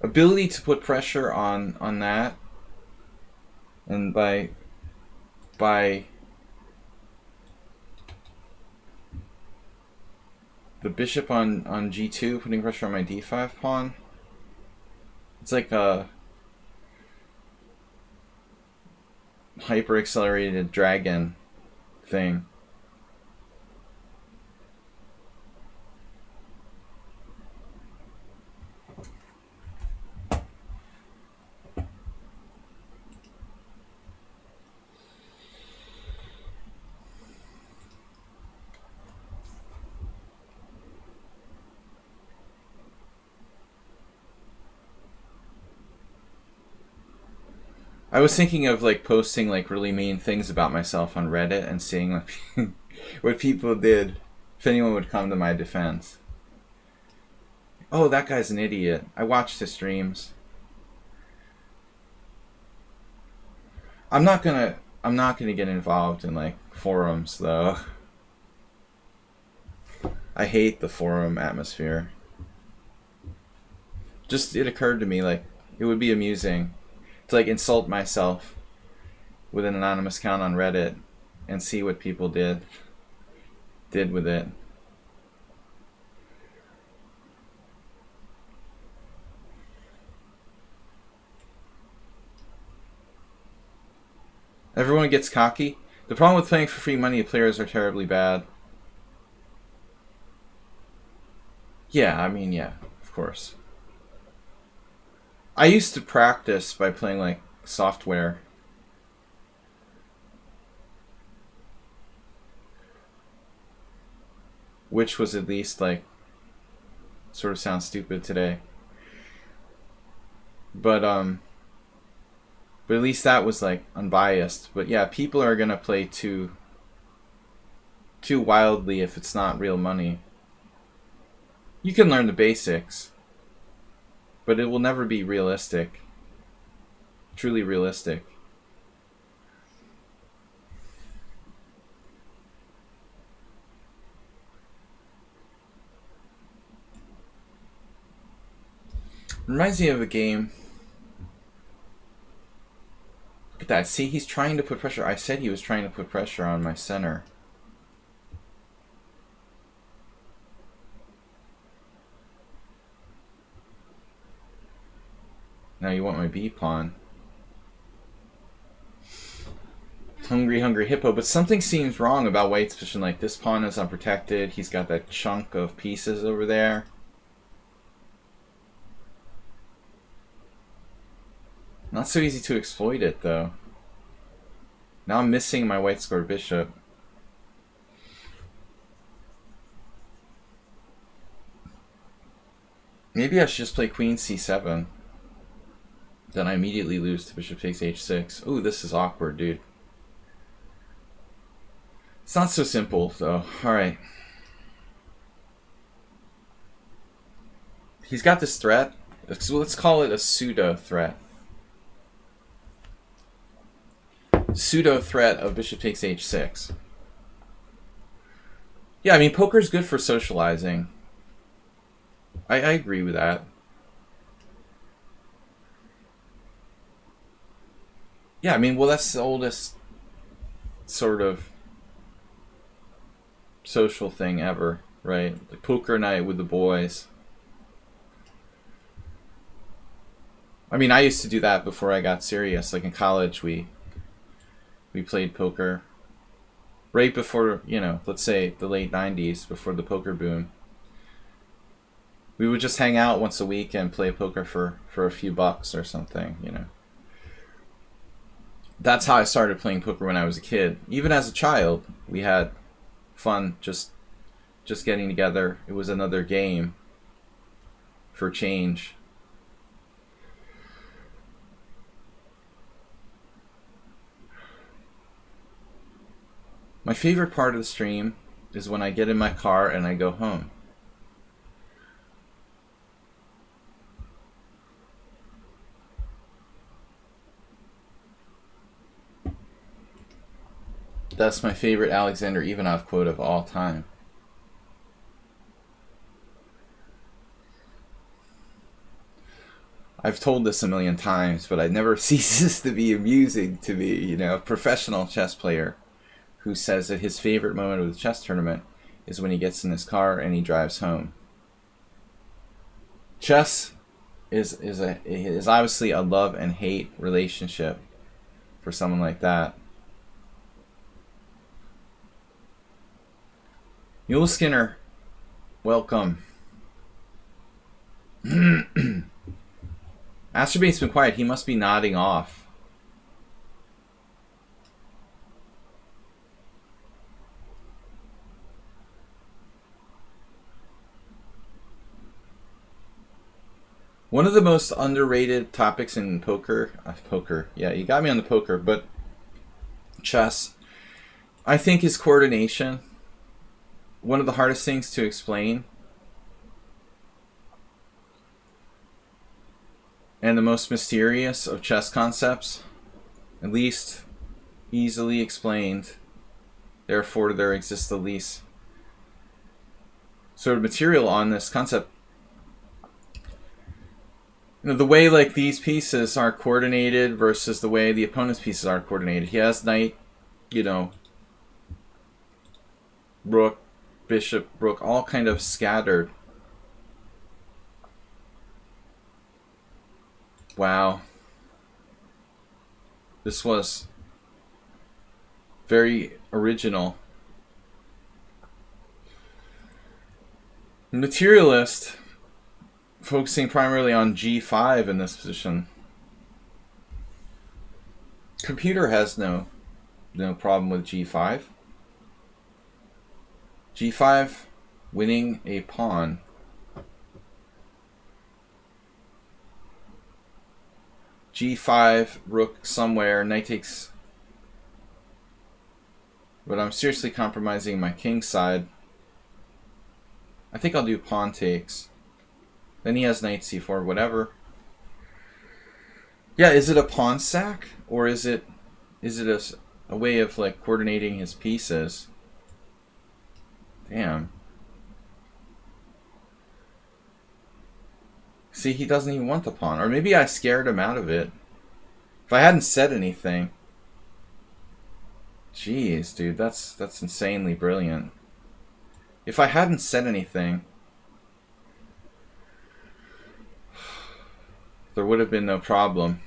Ability to put pressure on that, and by the bishop on g2 putting pressure on my d5 pawn. It's like a hyper accelerated dragon thing. I was thinking of like posting like really mean things about myself on Reddit and seeing what, what people did, if anyone would come to my defense. Oh, that guy's an idiot. I watched his streams. I'm not gonna get involved in like forums though. I hate the forum atmosphere. Just it occurred to me like it would be amusing to like insult myself with an anonymous account on Reddit and see what people did with it. Everyone gets cocky. The problem with playing for free money, players are terribly bad. Yeah, I mean, yeah, of course. I used to practice by playing like software. Which was at least like sort of sounds stupid today. But at least that was like unbiased. But yeah, people are gonna play too wildly if it's not real money. You can learn the basics, but it will never be realistic. Truly realistic. Reminds me of a game. Look at that. See, he's trying to put pressure. I said he was trying to put pressure on my center. Now you want my B pawn. Hungry, hungry hippo. But something seems wrong about White's position. Like, this pawn is unprotected. He's got that chunk of pieces over there. Not so easy to exploit it, though. Now I'm missing my white square bishop. Maybe I should just play queen c7. Then I immediately lose to bishop takes h6. Ooh, this is awkward, dude. It's not so simple, though. Alright. He's got this threat. Let's call it a pseudo threat. Pseudo threat of bishop takes h6. Yeah, I mean, poker's good for socializing. I agree with that. Yeah, I mean, well, that's the oldest sort of social thing ever, right? Like poker night with the boys. I mean, I used to do that before I got serious. Like in college, we played poker. Right before, you know, let's say the late 90s, before the poker boom. We would just hang out once a week and play poker for a few bucks or something, you know. That's how I started playing poker when I was a kid. Even as a child, we had fun just getting together. It was another game for change. My favorite part of the stream is when I get in my car and I go home. That's my favorite Alexander Ivanov quote of all time. I've told this a million times, but it never ceases to be amusing to me, you know, a professional chess player who says that his favorite moment of the chess tournament is when he gets in his car and he drives home. Chess is obviously a love and hate relationship for someone like that. Mule Skinner, welcome. Astrobate's been quiet. He must be nodding off. One of the most underrated topics in poker, yeah, you got me on the poker, but chess, I think, is coordination. One of the hardest things to explain. And the most mysterious of chess concepts, at least easily explained, therefore there exists the least sort of material on this concept. You know, the way like these pieces are coordinated versus the way the opponent's pieces are coordinated. He has knight, you know, rook, bishop, rook, all kind of scattered. Wow. This was very original. Materialist, focusing primarily on g5 in this position. Computer has no problem with g5. g5 winning a pawn. g5, rook somewhere, knight takes. But I'm seriously compromising my king side. I think I'll do pawn takes. Then he has knight c4, whatever. Yeah, is it a pawn sack? Or is it a way of like coordinating his pieces? Damn. See, he doesn't even want the pawn. Or maybe I scared him out of it. If I hadn't said anything. Jeez, dude, that's insanely brilliant. If I hadn't said anything, there would have been no problem.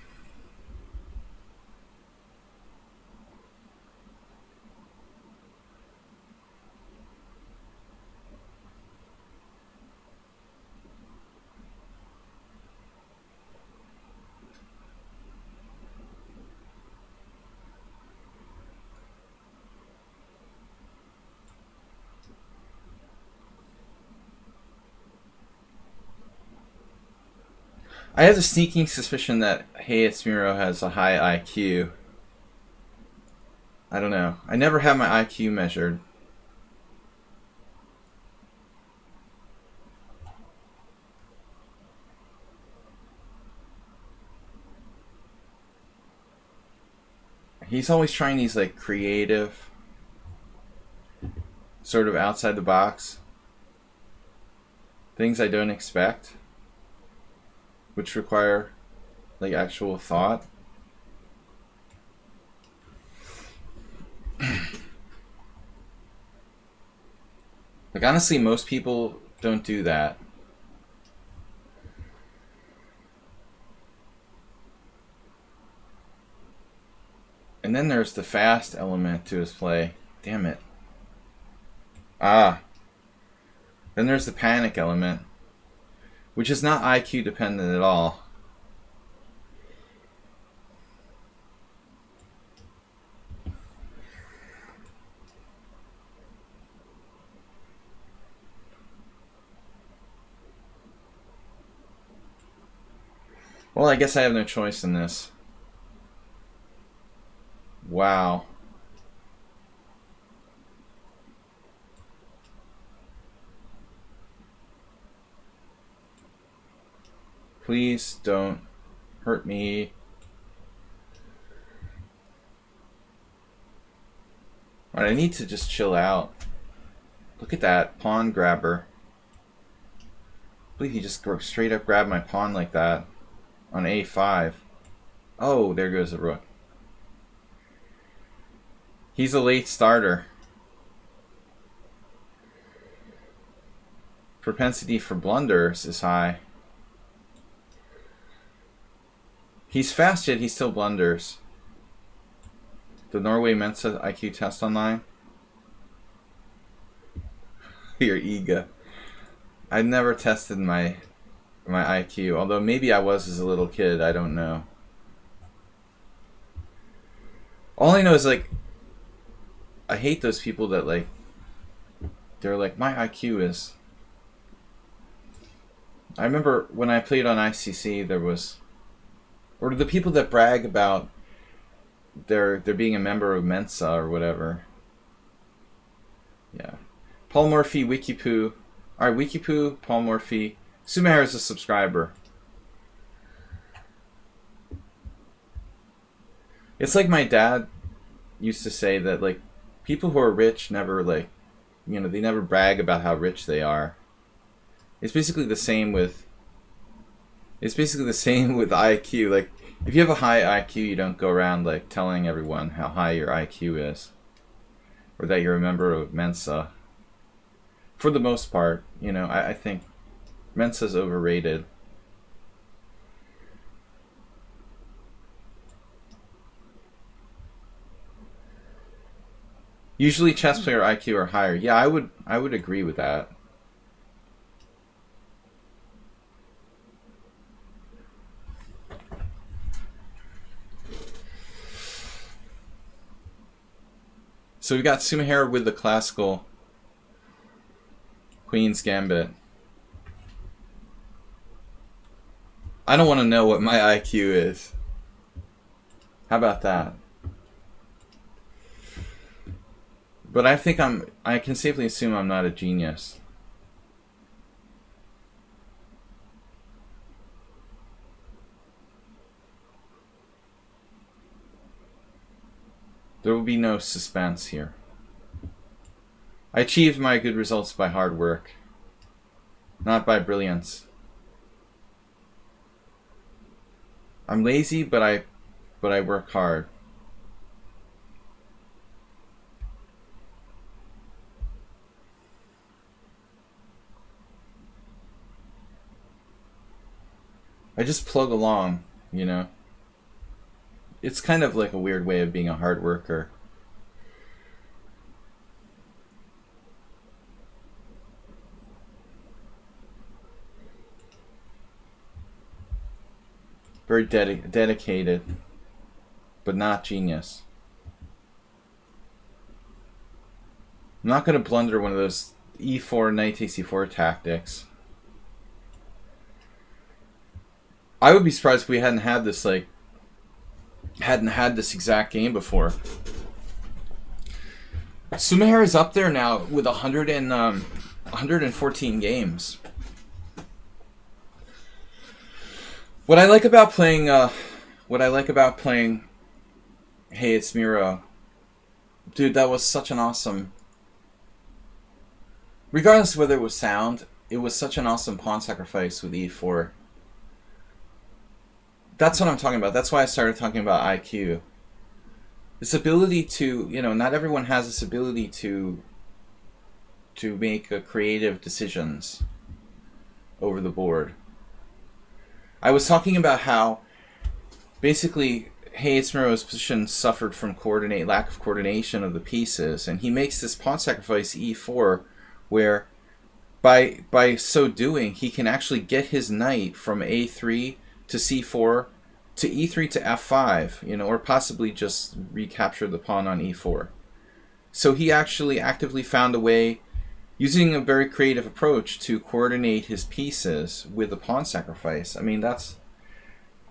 I have a sneaking suspicion that Hayat has a high IQ. I don't know. I never had my IQ measured. He's always trying these like creative, sort of outside the box things I don't expect, which require like actual thought. Like honestly, most people don't do that. And then there's the fast element to his play. Damn it. Ah. Then there's the panic element, which is not IQ dependent at all. Well, I guess I have no choice in this. Wow. Please don't hurt me. Alright, I need to just chill out. Look at that pawn grabber. I believe he just straight up grabbed my pawn like that on a5. Oh, there goes the rook. He's a late starter. Propensity for blunders is high. He's fast, yet he still blunders. The Norway Mensa IQ test online. Your ego. I've never tested my IQ, although maybe I was as a little kid. I don't know. All I know is, like, I hate those people that, like, they're like, my IQ is... I remember when I played on ICC, there was... Or the people that brag about their being a member of Mensa or whatever. Yeah. Paul Morphy, Wikipoo. Alright, Wikipoo, Paul Morphy. Sumair is a subscriber. It's like my dad used to say that, like, people who are rich never, like, you know, they never brag about how rich they are. It's basically the same with... It's basically the same with IQ. Like, if you have a high IQ, you don't go around, like, telling everyone how high your IQ is. Or that you're a member of Mensa. For the most part, you know, I think Mensa's overrated. Usually chess player IQ are higher. Yeah, I would agree with that. So we got Sumair with the classical Queen's Gambit. I don't want to know what my IQ is. How about that? But I think I can safely assume I'm not a genius. There will be no suspense here. I achieved my good results by hard work, not by brilliance. I'm lazy, but I work hard. I just plug along, you know. It's kind of like a weird way of being a hard worker. Very dedicated, but not genius. I'm not going to blunder one of those e4, knight takes e4 tactics. I would be surprised if we hadn't had this, like, had this exact game before. Sumair is up there now with 114 games. What I like about playing, Hey, It's Miro, dude, that was such an awesome. Regardless of whether it was sound, it was such an awesome pawn sacrifice with e4. That's what I'm talking about. That's why I started talking about IQ. This ability to, you know, not everyone has this ability to make creative decisions over the board. I was talking about how basically Hey, It's Miro's position suffered from lack of coordination of the pieces, and he makes this pawn sacrifice e4, where by so doing he can actually get his knight from a3 to c4 to e3 to f5, you know, or possibly just recapture the pawn on e4. So he actually actively found a way, using a very creative approach, to coordinate his pieces with the pawn sacrifice. I mean,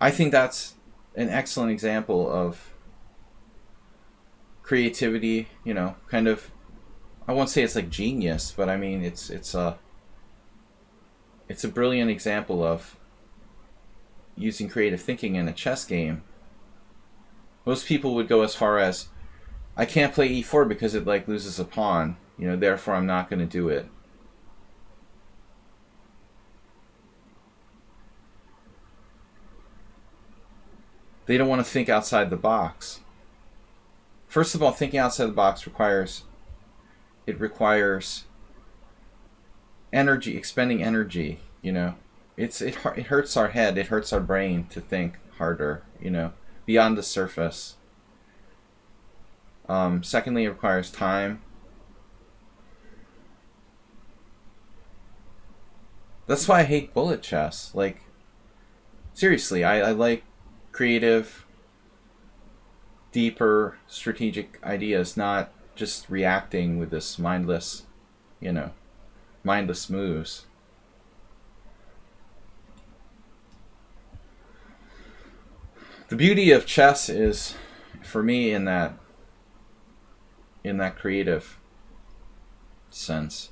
I think that's an excellent example of creativity, you know, kind of, I won't say it's like genius, but I mean, it's a brilliant example of using creative thinking in a chess game, most people would go as far as, I can't play e4 because it like loses a pawn, you know, therefore I'm not going to do it. They don't want to think outside the box. First of all, thinking outside the box requires energy, expending energy, you know. It hurts our head, it hurts our brain to think harder, you know, beyond the surface. Secondly, it requires time. That's why I hate bullet chess. Like, seriously, I like creative, deeper, strategic ideas, not just reacting with this mindless, you know, mindless moves. The beauty of chess is, for me, in that creative sense.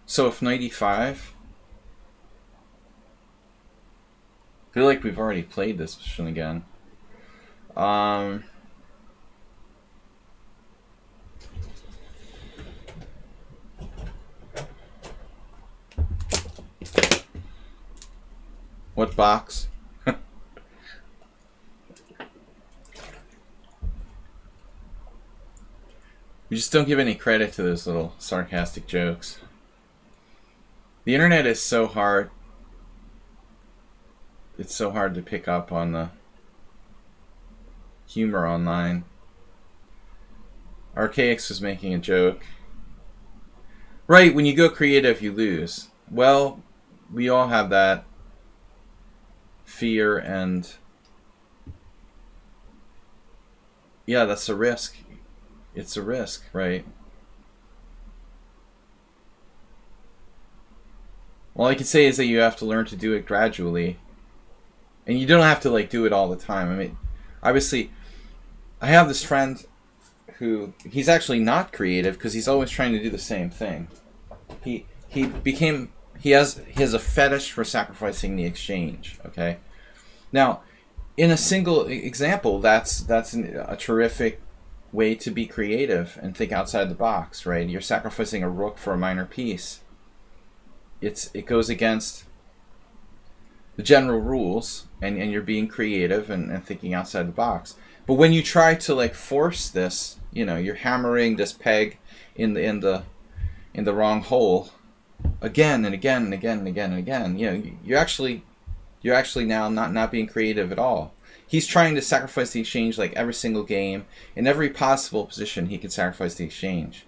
So if knight e5, I feel like we've already played this position again. What box? We just don't give any credit to those little sarcastic jokes. The internet is so hard. It's so hard to pick up on the humor online. Archaics was making a joke. Right, when you go creative, you lose. Well, we all have that fear, and yeah, that's a risk. It's a risk, right? All I can say is that you have to learn to do it gradually. And you don't have to like do it all the time. I mean, obviously, I have this friend who, he's actually not creative because he's always trying to do the same thing. He has a fetish for sacrificing the exchange, okay? Now, in a single example, that's a terrific way to be creative and think outside the box, right? You're sacrificing a rook for a minor piece. It goes against the general rules, and you're being creative and thinking outside the box. But when you try to like force this, you know, you're hammering this peg in the wrong hole again and again and again and again and again. You know, you're actually now not being creative at all. He's trying to sacrifice the exchange like every single game. In every possible position, he can sacrifice the exchange.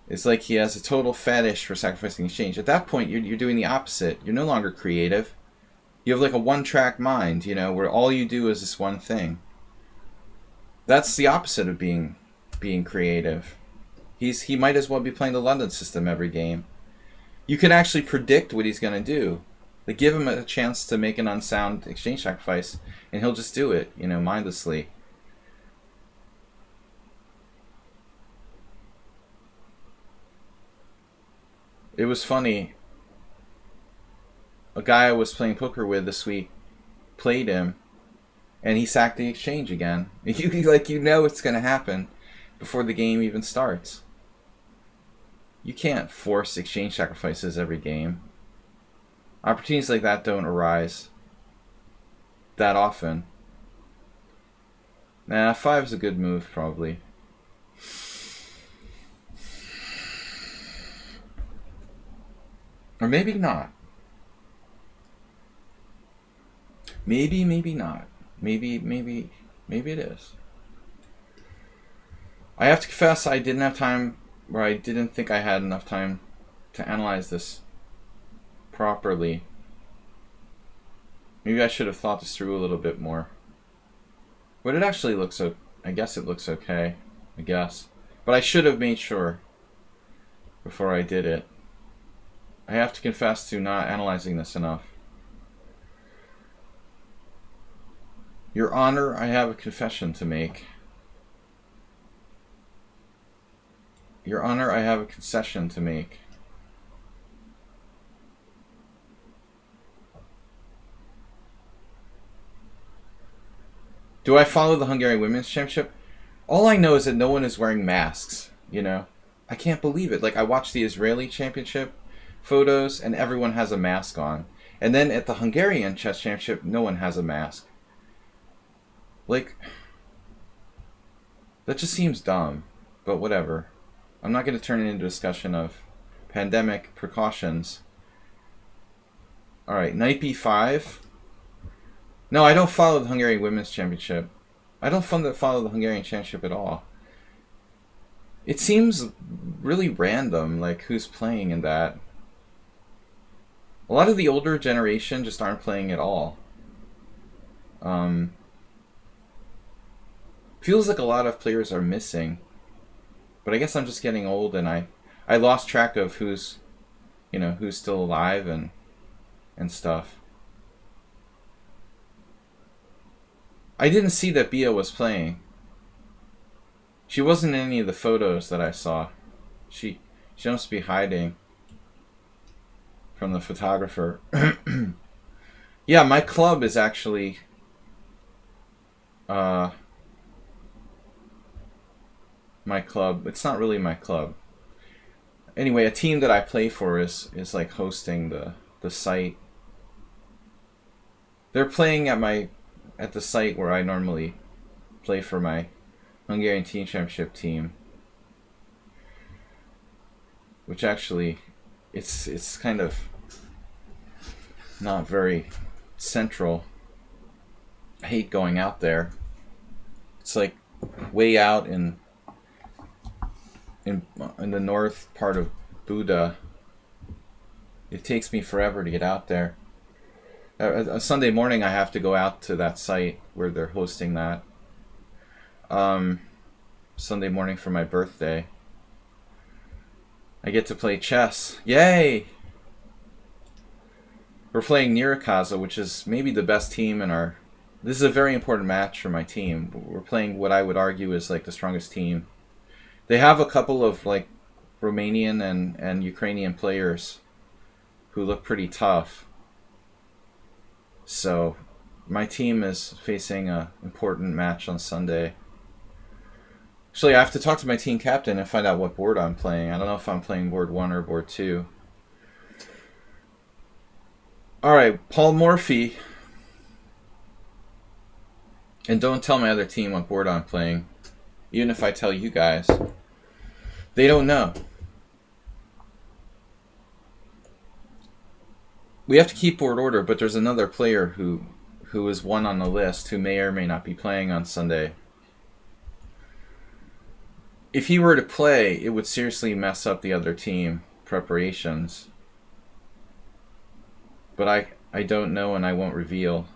It's like he has a total fetish for sacrificing the exchange. At that point, you're doing the opposite. You're no longer creative. You have like a one-track mind, you know, where all you do is this one thing. That's the opposite of being creative. He might as well be playing the London system every game. You can actually predict what he's going to do. Like, give him a chance to make an unsound exchange sacrifice, and he'll just do it, you know, mindlessly. It was funny. A guy I was playing poker with this week played him, and he sacked the exchange again. You know it's going to happen before the game even starts. You can't force exchange sacrifices every game. Opportunities like that don't arise that often. Nah, 5 is a good move, probably. Or maybe not. Maybe not. Maybe it is. I have to confess I didn't have time, or I didn't think I had enough time to analyze this properly. Maybe I should have thought this through a little bit more. But it actually looks I guess it looks okay. I guess. But I should have made sure before I did it. I have to confess to not analyzing this enough. Your Honor, I have a confession to make. Your Honor, I have a concession to make. Do I follow the Hungarian Women's Championship? All I know is that no one is wearing masks, you know? I can't believe it. Like, I watched the Israeli Championship photos, and everyone has a mask on. And then at the Hungarian Chess Championship, no one has a mask. Like, that just seems dumb. But whatever. I'm not going to turn it into a discussion of pandemic precautions. Alright, knight b5. No, I don't follow the Hungarian Women's Championship. I don't follow the Hungarian Championship at all. It seems really random, like, who's playing in that. A lot of the older generation just aren't playing at all. Feels like a lot of players are missing. But I guess I'm just getting old, and I lost track of who's still alive and stuff. I didn't see that Bia was playing. She wasn't in any of the photos that I saw. She must be hiding from the photographer. Yeah, my club is actually my club. It's not really my club. Anyway, a team that I play for is like hosting the site. They're playing at the site where I normally play for my Hungarian Team Championship team. Which actually, it's kind of not very central. I hate going out there. It's like way out in the north part of Buda. It takes me forever to get out there. A Sunday morning I have to go out to that site where they're hosting that. Sunday morning for my birthday. I get to play chess. Yay! We're playing Nirakaza, which is maybe the best team in our... This is a very important match for my team. We're playing what I would argue is like the strongest team. They have a couple of like Romanian and Ukrainian players who look pretty tough. So my team is facing an important match on Sunday. Actually, I have to talk to my team captain and find out what board I'm playing. I don't know if I'm playing board 1 or board 2. Alright, Paul Morphy. And don't tell my other team what board I'm playing. Even if I tell you guys. They don't know. We have to keep board order, but there's another player who is one on the list who may or may not be playing on Sunday. If he were to play, it would seriously mess up the other team preparations. But I don't know and I won't reveal.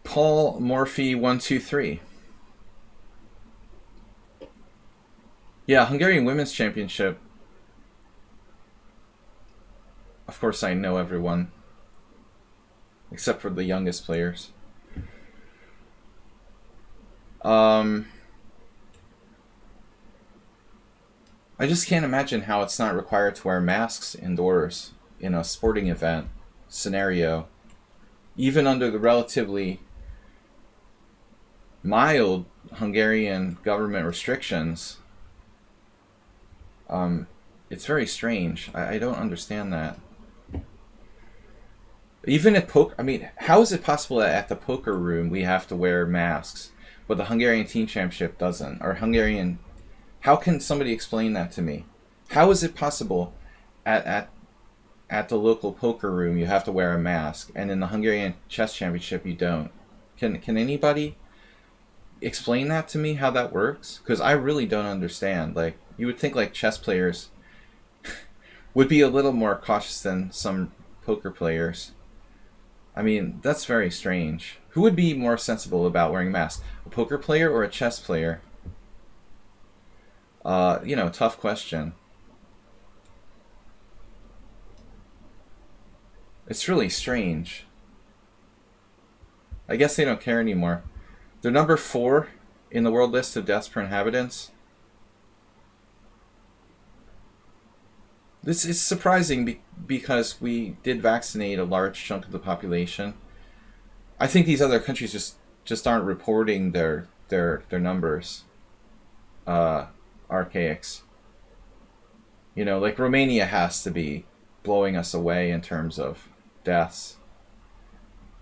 Paul Morphy 123. Yeah, Hungarian Women's Championship. Of course I know everyone. Except for the youngest players. I just can't imagine how it's not required to wear masks indoors in a sporting event scenario. Even under the relatively mild Hungarian government restrictions. It's very strange. I don't understand that. Even at poker, I mean, how is it possible that at the poker room we have to wear masks, but the Hungarian Team Championship doesn't? Or Hungarian... How can somebody explain that to me? How is it possible at the local poker room you have to wear a mask, and in the Hungarian Chess Championship you don't? Can anybody explain that to me, how that works? Because I really don't understand. Like, you would think like chess players would be a little more cautious than some poker players. I mean, that's very strange. Who would be more sensible about wearing masks? A poker player or a chess player? Tough question. It's really strange. I guess they don't care anymore. They're number 4 in the world list of deaths per inhabitants. This is surprising because we did vaccinate a large chunk of the population. I think these other countries just aren't reporting their numbers. Archaics. You know, like Romania has to be blowing us away in terms of deaths.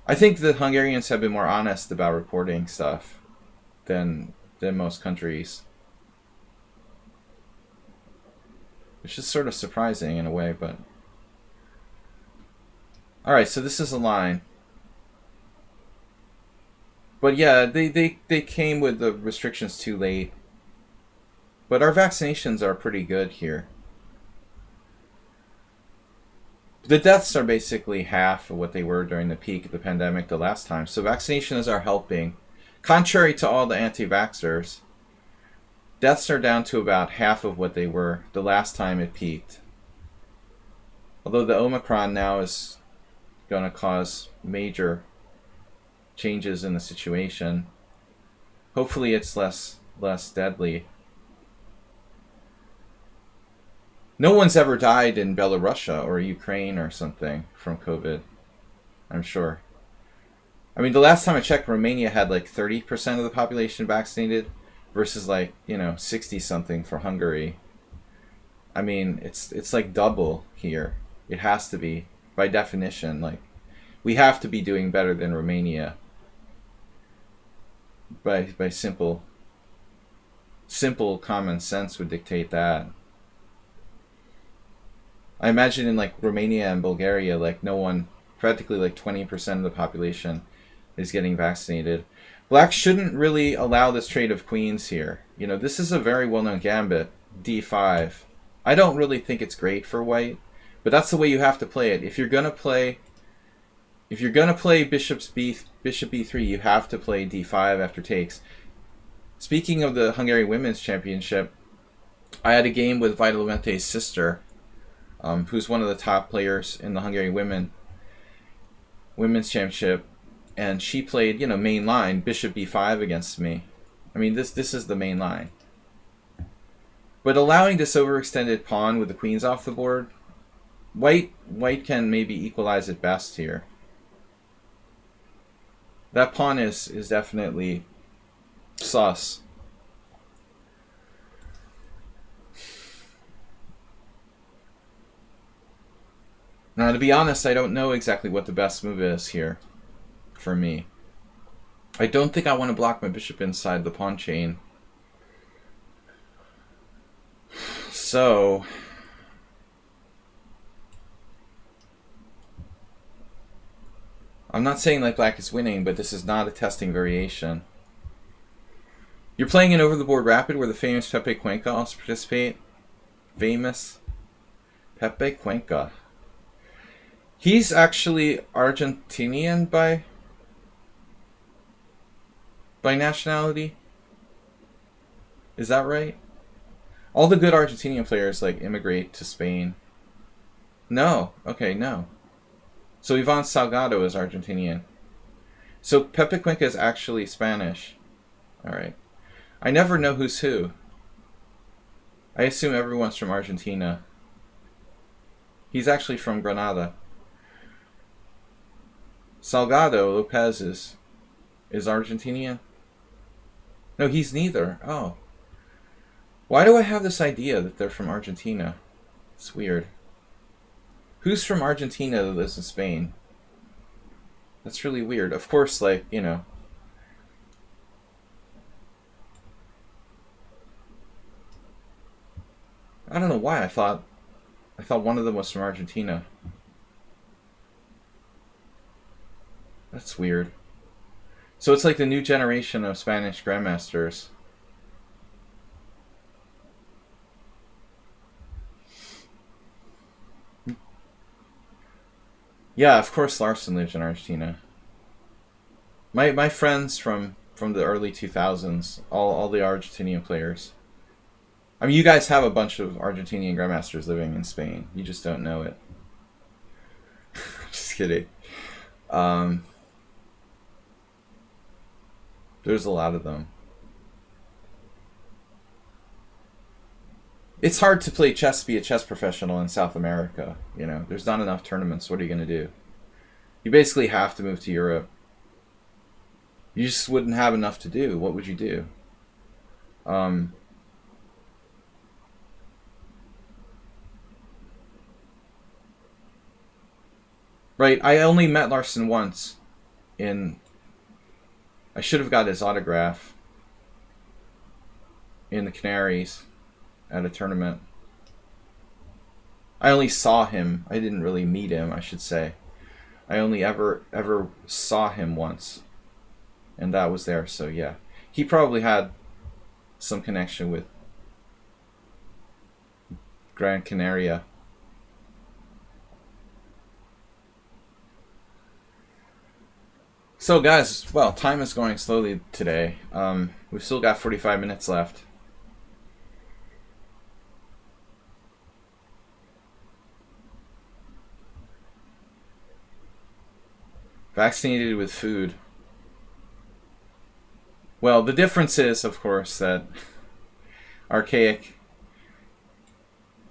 I think the Hungarians have been more honest about reporting stuff than most countries. Which is sort of surprising in a way, but... Alright, so this is a line. But yeah, they came with the restrictions too late. But our vaccinations are pretty good here. The deaths are basically half of what they were during the peak of the pandemic the last time. So vaccinations are helping. Contrary to all the anti-vaxxers, deaths are down to about half of what they were the last time it peaked. Although the Omicron now is going to cause major changes in the situation. Hopefully it's less deadly. No one's ever died in Belarus or Ukraine or something from COVID, I'm sure. I mean, the last time I checked, Romania had like 30% of the population vaccinated versus like, 60-something for Hungary. I mean, it's like double here. It has to be, by definition. Like, we have to be doing better than Romania by simple common sense would dictate that. I imagine in like Romania and Bulgaria, like no one, practically like 20% of the population is getting vaccinated. Black shouldn't really allow this trade of queens here. This is a very well-known gambit, d5. I don't really think it's great for white, but that's the way you have to play it. If you're gonna play bishop b3, you have to play d5 after takes. Speaking of the Hungary Women's Championship, I had a game with Vita Levente's sister, who's one of the top players in the Hungary Women's Championship, and she played, main line, bishop b5 against me. I mean, this is the main line. But allowing this overextended pawn with the queens off the board, white can maybe equalize it best here. That pawn is definitely sus. Now, to be honest, I don't know exactly what the best move is here for me. I don't think I want to block my bishop inside the pawn chain. So... I'm not saying like black is winning, but this is not a testing variation. You're playing an over-the-board rapid where the famous Pepe Cuenca also participate. Famous Pepe Cuenca. He's actually Argentinian by nationality. Is that right? All the good Argentinian players like immigrate to Spain. No. Okay, no. So Ivan Salgado is Argentinian. So Pepe Cuenca is actually Spanish. Alright. I never know who's who. I assume everyone's from Argentina. He's actually from Granada. Salgado Lopez is Argentinian? No, he's neither. Oh. Why do I have this idea that they're from Argentina? It's weird. Who's from Argentina that lives in Spain? That's really weird. Of course, like, I don't know why I thought one of them was from Argentina. That's weird. So it's like the new generation of Spanish grandmasters. Yeah, of course Larson lives in Argentina. My friends from the early 2000s, all the Argentinian players. I mean, you guys have a bunch of Argentinian grandmasters living in Spain. You just don't know it. Just kidding. There's a lot of them. It's hard to play chess, be a chess professional in South America. There's not enough tournaments. What are you going to do? You basically have to move to Europe. You just wouldn't have enough to do. What would you do? Right, I only met Larson once. I should have got his autograph in the Canaries at a tournament. I only saw him. I didn't really meet him, I should say. I only ever saw him once. And that was there, so yeah. He probably had some connection with Gran Canaria. So guys, well, time is going slowly today. We've still got 45 minutes left. Vaccinated with food. Well, the difference is, of course, that archaic,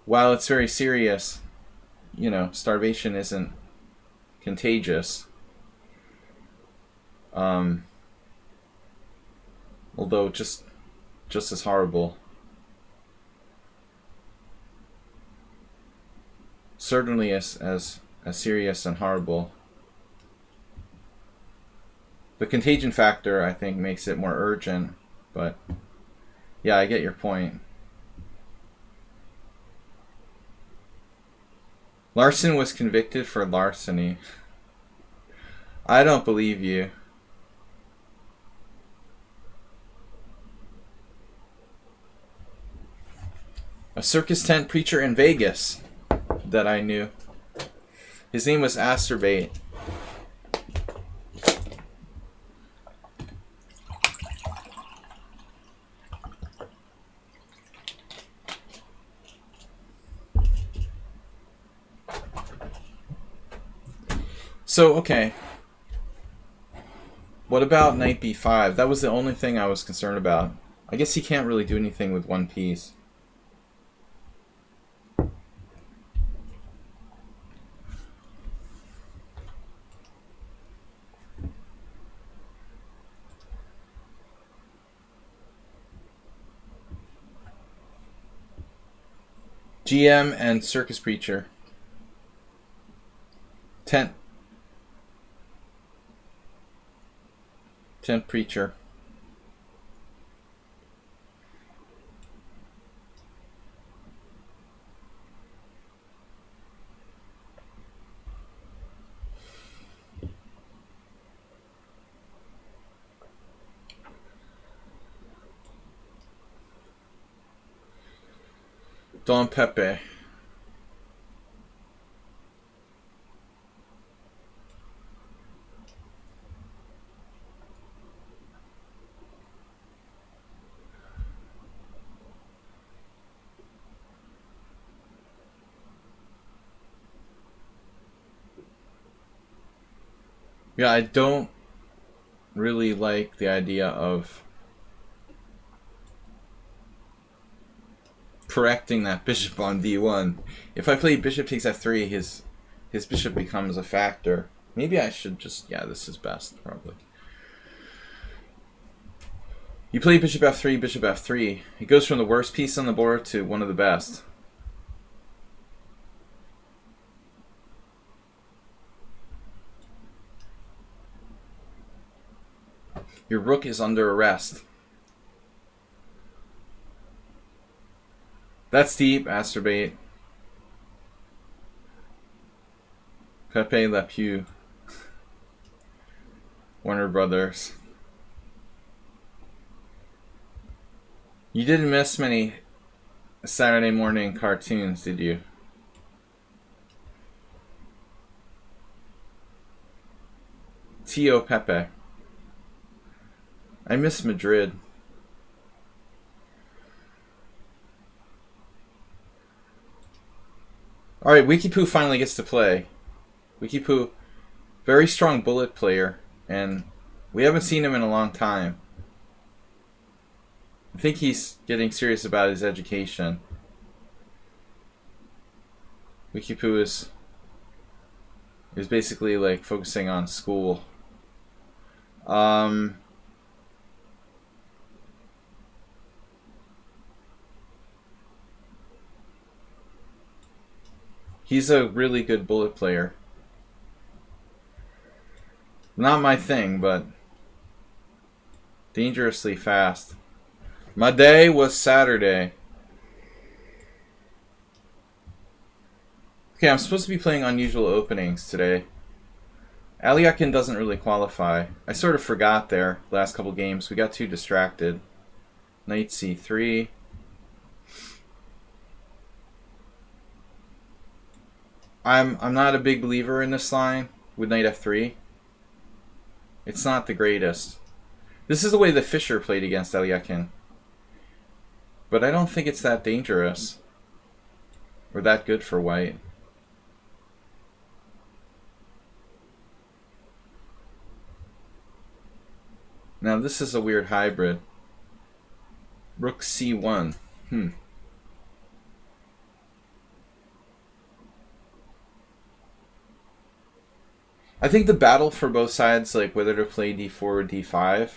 while it's very serious, you know, starvation isn't contagious. Although just as horrible. Certainly as serious and horrible. The contagion factor, I think, makes it more urgent, but yeah, I get your point. Larson was convicted for larceny. I don't believe you. A circus tent preacher in Vegas that I knew. His name was Asterbate. So, okay. What about knight b5? That was the only thing I was concerned about. I guess he can't really do anything with one piece. GM and circus preacher. Tent preacher. Don Pepe. Yeah, I don't really like the idea of correcting that bishop on d1. If I play bishop takes f3, his bishop becomes a factor. Maybe I should just... yeah, this is best, probably. You play bishop f3, bishop f3. It goes from the worst piece on the board to one of the best. Your rook is under arrest. That's deep, Asterbate. Pepe Le Pew. Warner Brothers. You didn't miss many Saturday morning cartoons, did you? Tio Pepe. I miss Madrid. Alright, Wikipoo finally gets to play. Wikipoo, very strong bullet player, and we haven't seen him in a long time. I think he's getting serious about his education. Wikipoo is basically like focusing on school. He's a really good bullet player. Not my thing, but dangerously fast. My day was Saturday. Okay, I'm supposed to be playing unusual openings today. Aliakin doesn't really qualify. I sort of forgot there last couple games. We got too distracted. Knight c3. I'm not a big believer in this line with knight f3. It's not the greatest. This is the way the Fischer played against Aliakin. But I don't think it's that dangerous. Or that good for white. Now this is a weird hybrid. Rook c1. I think the battle for both sides, like whether to play d4 or d5,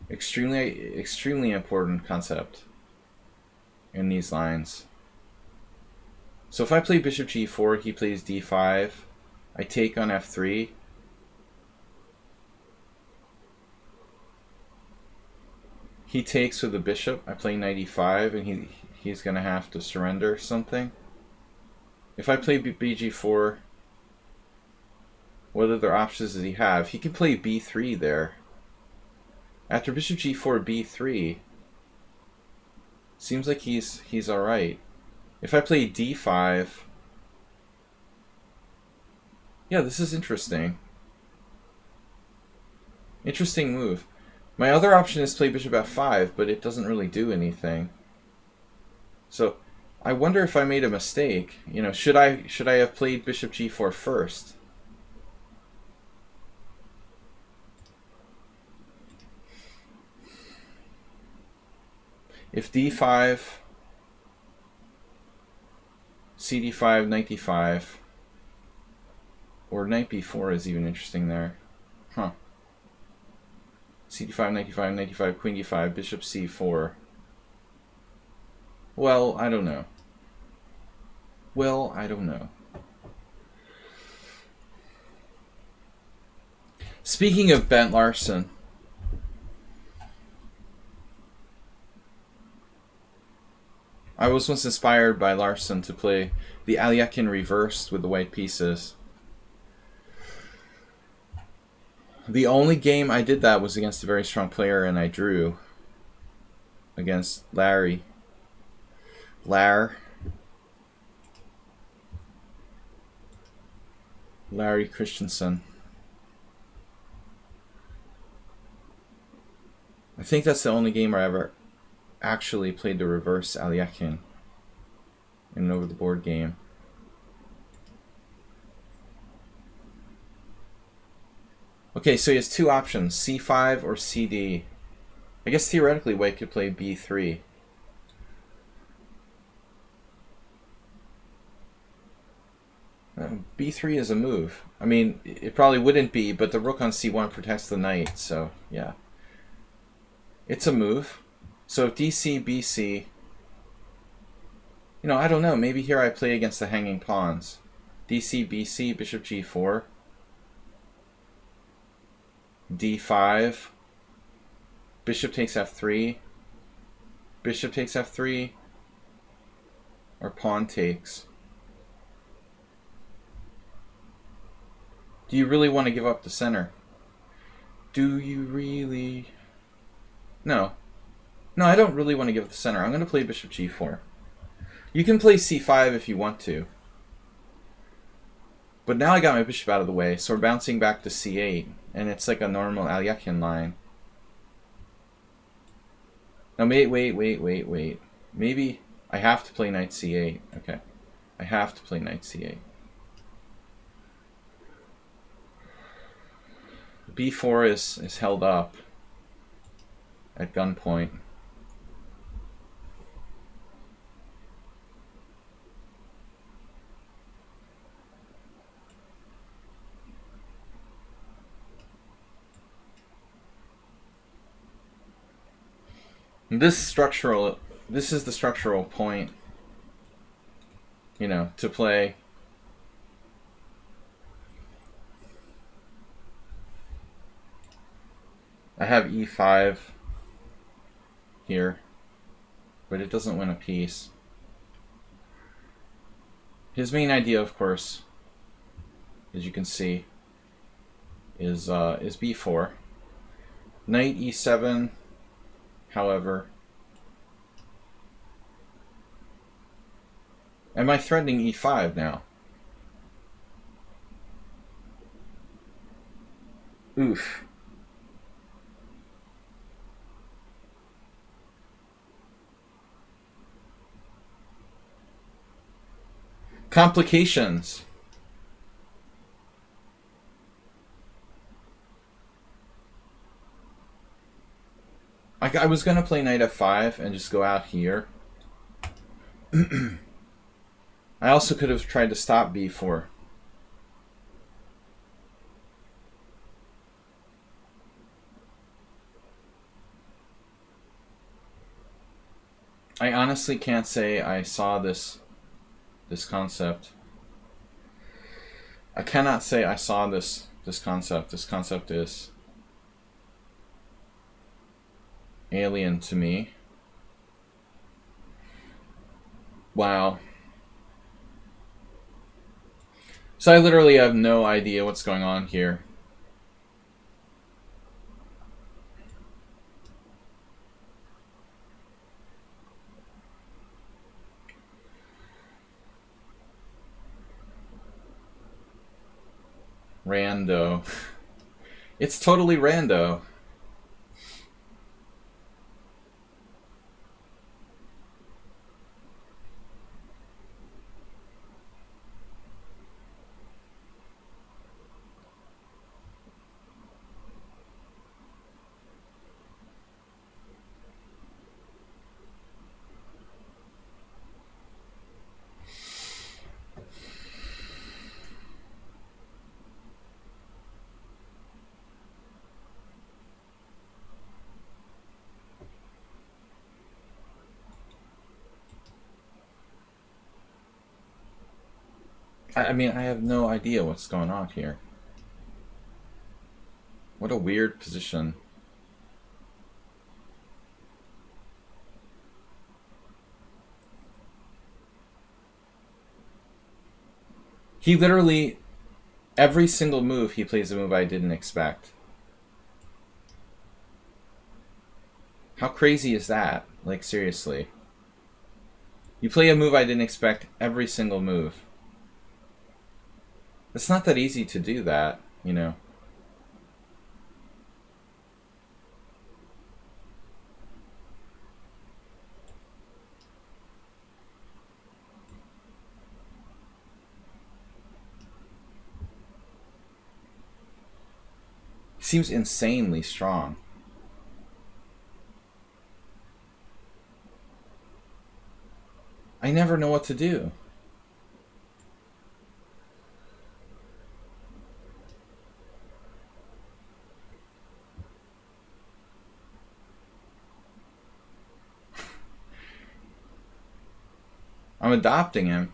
extremely important concept in these lines. So if I play bishop g4, he plays d5, I take on f3. He takes with the bishop, I play knight e5, and he's going to have to surrender something. If I play bg4, what other options does he have? He can play b3 there. After bishop g4, b3, seems like he's alright. If I play d5, yeah, this is interesting. Interesting move. My other option is play bishop f5, but it doesn't really do anything. So I wonder if I made a mistake. You know, should I have played bishop g4 first? If d5, cd5, knight d5, or knight b4 is even interesting there. Huh. cd5, knight d5, knight d5, queen d5, bishop c4. Well, I don't know. Well, I don't know. Speaking of Bent Larson, I was once inspired by Larson to play the Aliakin reversed with the white pieces. The only game I did that was against a very strong player, and I drew against Larry Christensen. I think that's the only game I ever actually played the reverse Aliakin in an over-the-board game. Okay, so he has two options, c5 or cd. I guess theoretically white could play b3. B3 is a move. I mean, it probably wouldn't be, but the rook on c1 protects the knight, so yeah. It's a move. So DC, BC, you know, I don't know. Maybe here I play against the hanging pawns. DC, BC, bishop g4, d5, bishop takes f3, bishop takes f3, or pawn takes. Do you really want to give up the center? Do you really? No. No, I don't really want to give up the center. I'm going to play bishop g4. You can play c5 if you want to. But now I got my bishop out of the way, so we're bouncing back to c8. And it's like a normal Aliakin line. Now wait. Maybe I have to play knight c8. Okay. I have to play knight c8. b4 is held up at gunpoint. This is the structural point. you know, to play. I have e5 here, but it doesn't win a piece. His main idea, of course, as you can see, is b4. Knight e7, however. Am I threatening e5 now? Oof. Complications. I was going to play knight f5 and just go out here. I also could have tried to stop b4. I honestly can't say I saw this concept. I cannot say I saw this concept. This concept is alien to me. Wow. So I literally have no idea what's going on here. Rando. It's totally rando. I mean, I have no idea what's going on here. What a weird position. He literally, every single move, he plays a move I didn't expect. How crazy is that? Like, seriously. You play a move I didn't expect every single move. It's not that easy to do that, you know. He seems insanely strong. I never know what to do. I'm adopting him.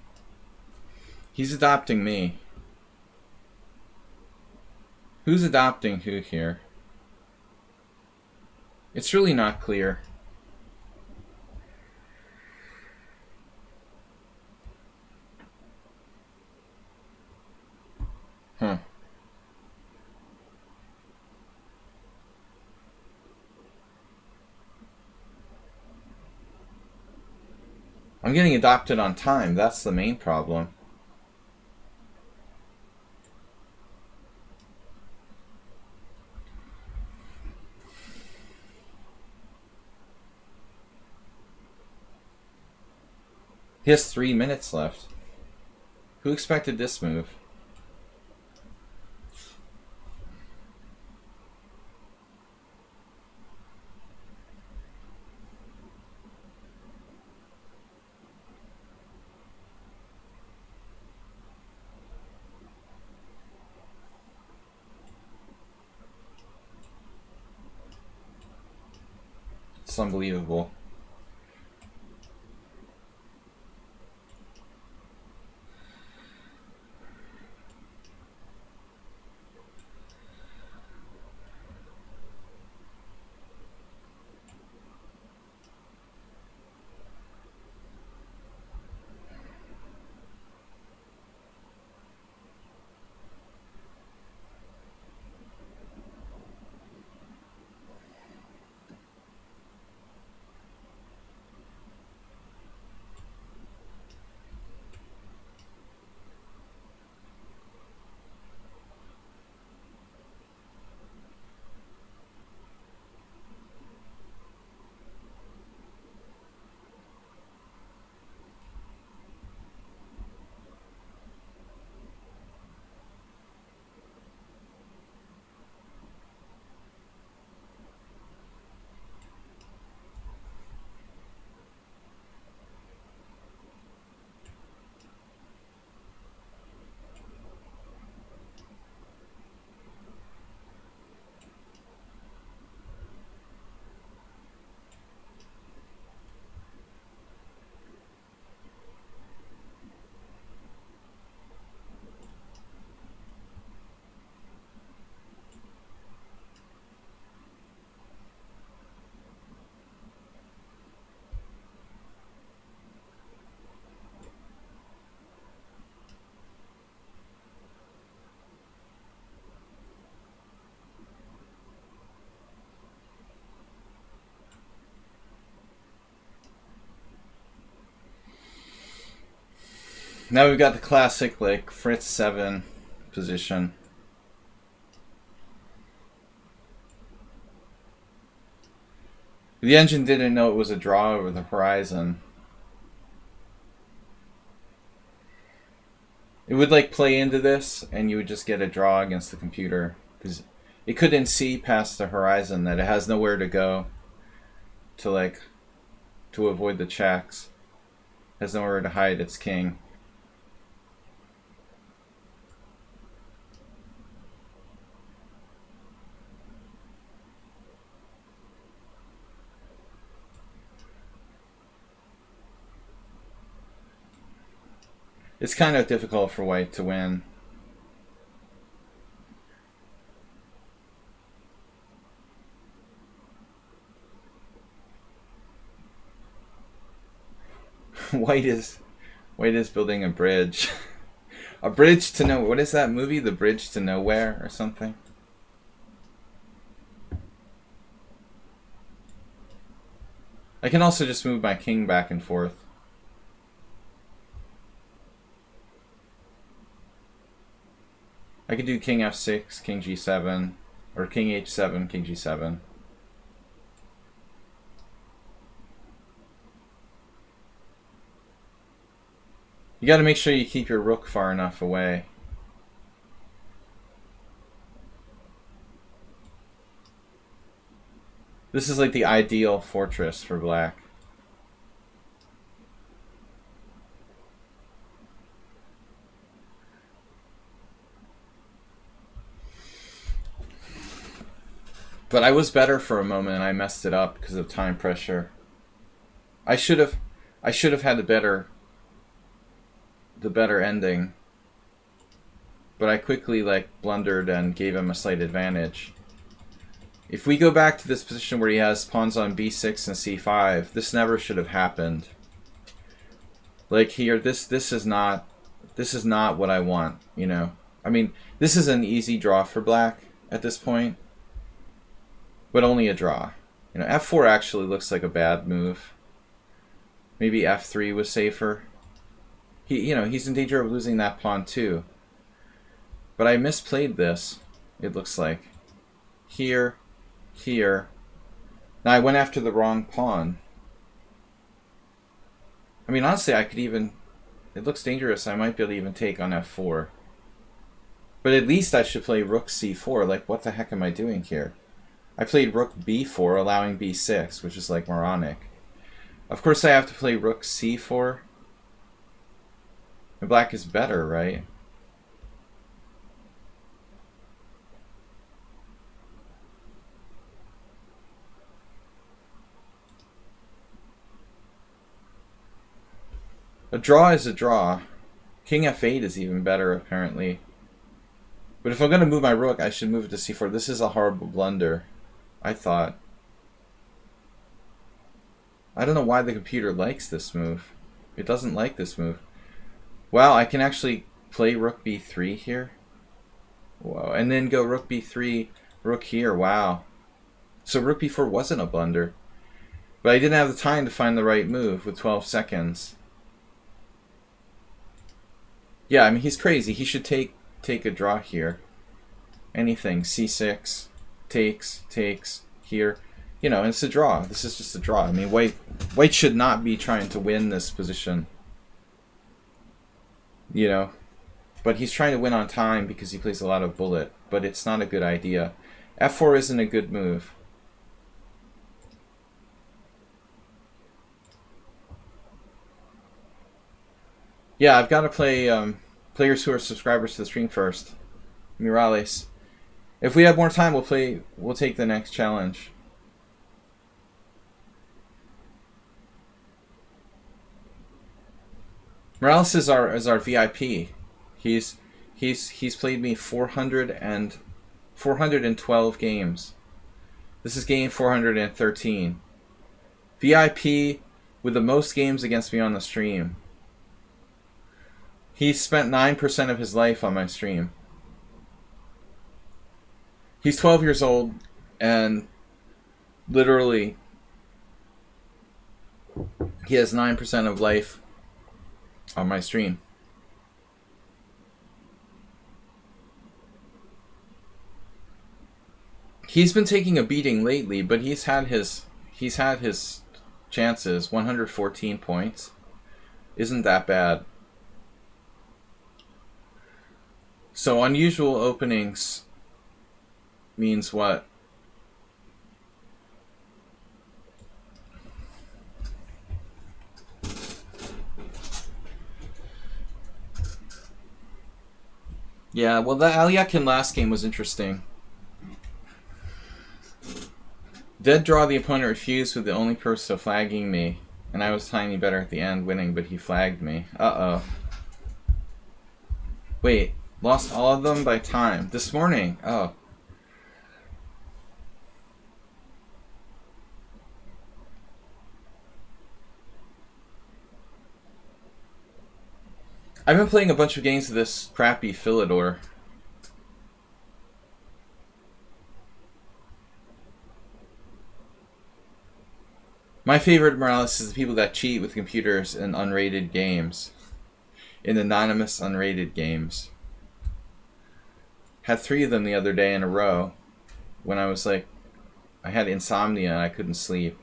He's adopting me. Who's adopting who here? It's really not clear. Huh. I'm getting adopted on time. That's the main problem. He has 3 minutes left. Who expected this move? It's unbelievable. Now we've got the classic, like, Fritz 7 position. The engine didn't know it was a draw over the horizon. It would, like, play into this, and you would just get a draw against the computer. Because it couldn't see past the horizon, that it has nowhere to go to, like, to avoid the checks. It has nowhere to hide its king. It's kind of difficult for white to win. White is building a bridge. A bridge to nowhere. What is that movie? The Bridge to Nowhere or something? I can also just move my king back and forth. I could do king f6, king g7, or king h7, king g7. You got to make sure you keep your rook far enough away. This is like the ideal fortress for black. But I was better for a moment and I messed it up because of time pressure. I should have had the better ending. But I quickly, like, blundered and gave him a slight advantage. If we go back to this position where he has pawns on b6 and c5, this never should have happened. Like here, this is not what I want, you know. I mean, this is an easy draw for black at this point. But only a draw. You know, f4 actually looks like a bad move. Maybe f3 was safer. He's in danger of losing that pawn too. But I misplayed this, it looks like. Here. Now I went after the wrong pawn. I mean, honestly, I could even... It looks dangerous. I might be able to even take on f4. But at least I should play rook c4. Like, what the heck am I doing here? I played rook b4, allowing b6, which is like moronic. Of course I have to play rook c4. And black is better, right? A draw is a draw. King f8 is even better, apparently. But if I'm going to move my rook, I should move it to c4. This is a horrible blunder, I thought. I don't know why the computer likes this move. It doesn't like this move. Wow, I can actually play rook b3 here. Whoa, and then go rook b3, rook here. Wow. So rook b4 wasn't a blunder. But I didn't have the time to find the right move with 12 seconds. Yeah, I mean, he's crazy. He should take a draw here. Anything. c6, takes, here. You know, it's a draw. This is just a draw. I mean, white should not be trying to win this position. You know, but he's trying to win on time because he plays a lot of bullet. But it's not a good idea. f4 isn't a good move. Yeah, I've got to play players who are subscribers to the stream first. Murales. If we have more time, we'll take the next challenge. Morales is our VIP. He's played me 412 games. This is game 413. VIP with the most games against me on the stream. He spent 9% of his life on my stream. He's 12 years old and literally he has 9% of life on my stream. He's been taking a beating lately, but he's had his chances. 114 points. Isn't that bad. So unusual openings means what? Yeah, well, the Alyakin last game was interesting. Dead draw, the opponent refused with the only person flagging me, and I was tiny better at the end, winning, but he flagged me. Uh-oh. Wait, lost all of them by time. This morning. Oh. I've been playing a bunch of games of this crappy Philidor. My favorite Morales is the people that cheat with computers in unrated games. In anonymous unrated games. Had 3 of them the other day in a row. When I was like, I had insomnia and I couldn't sleep.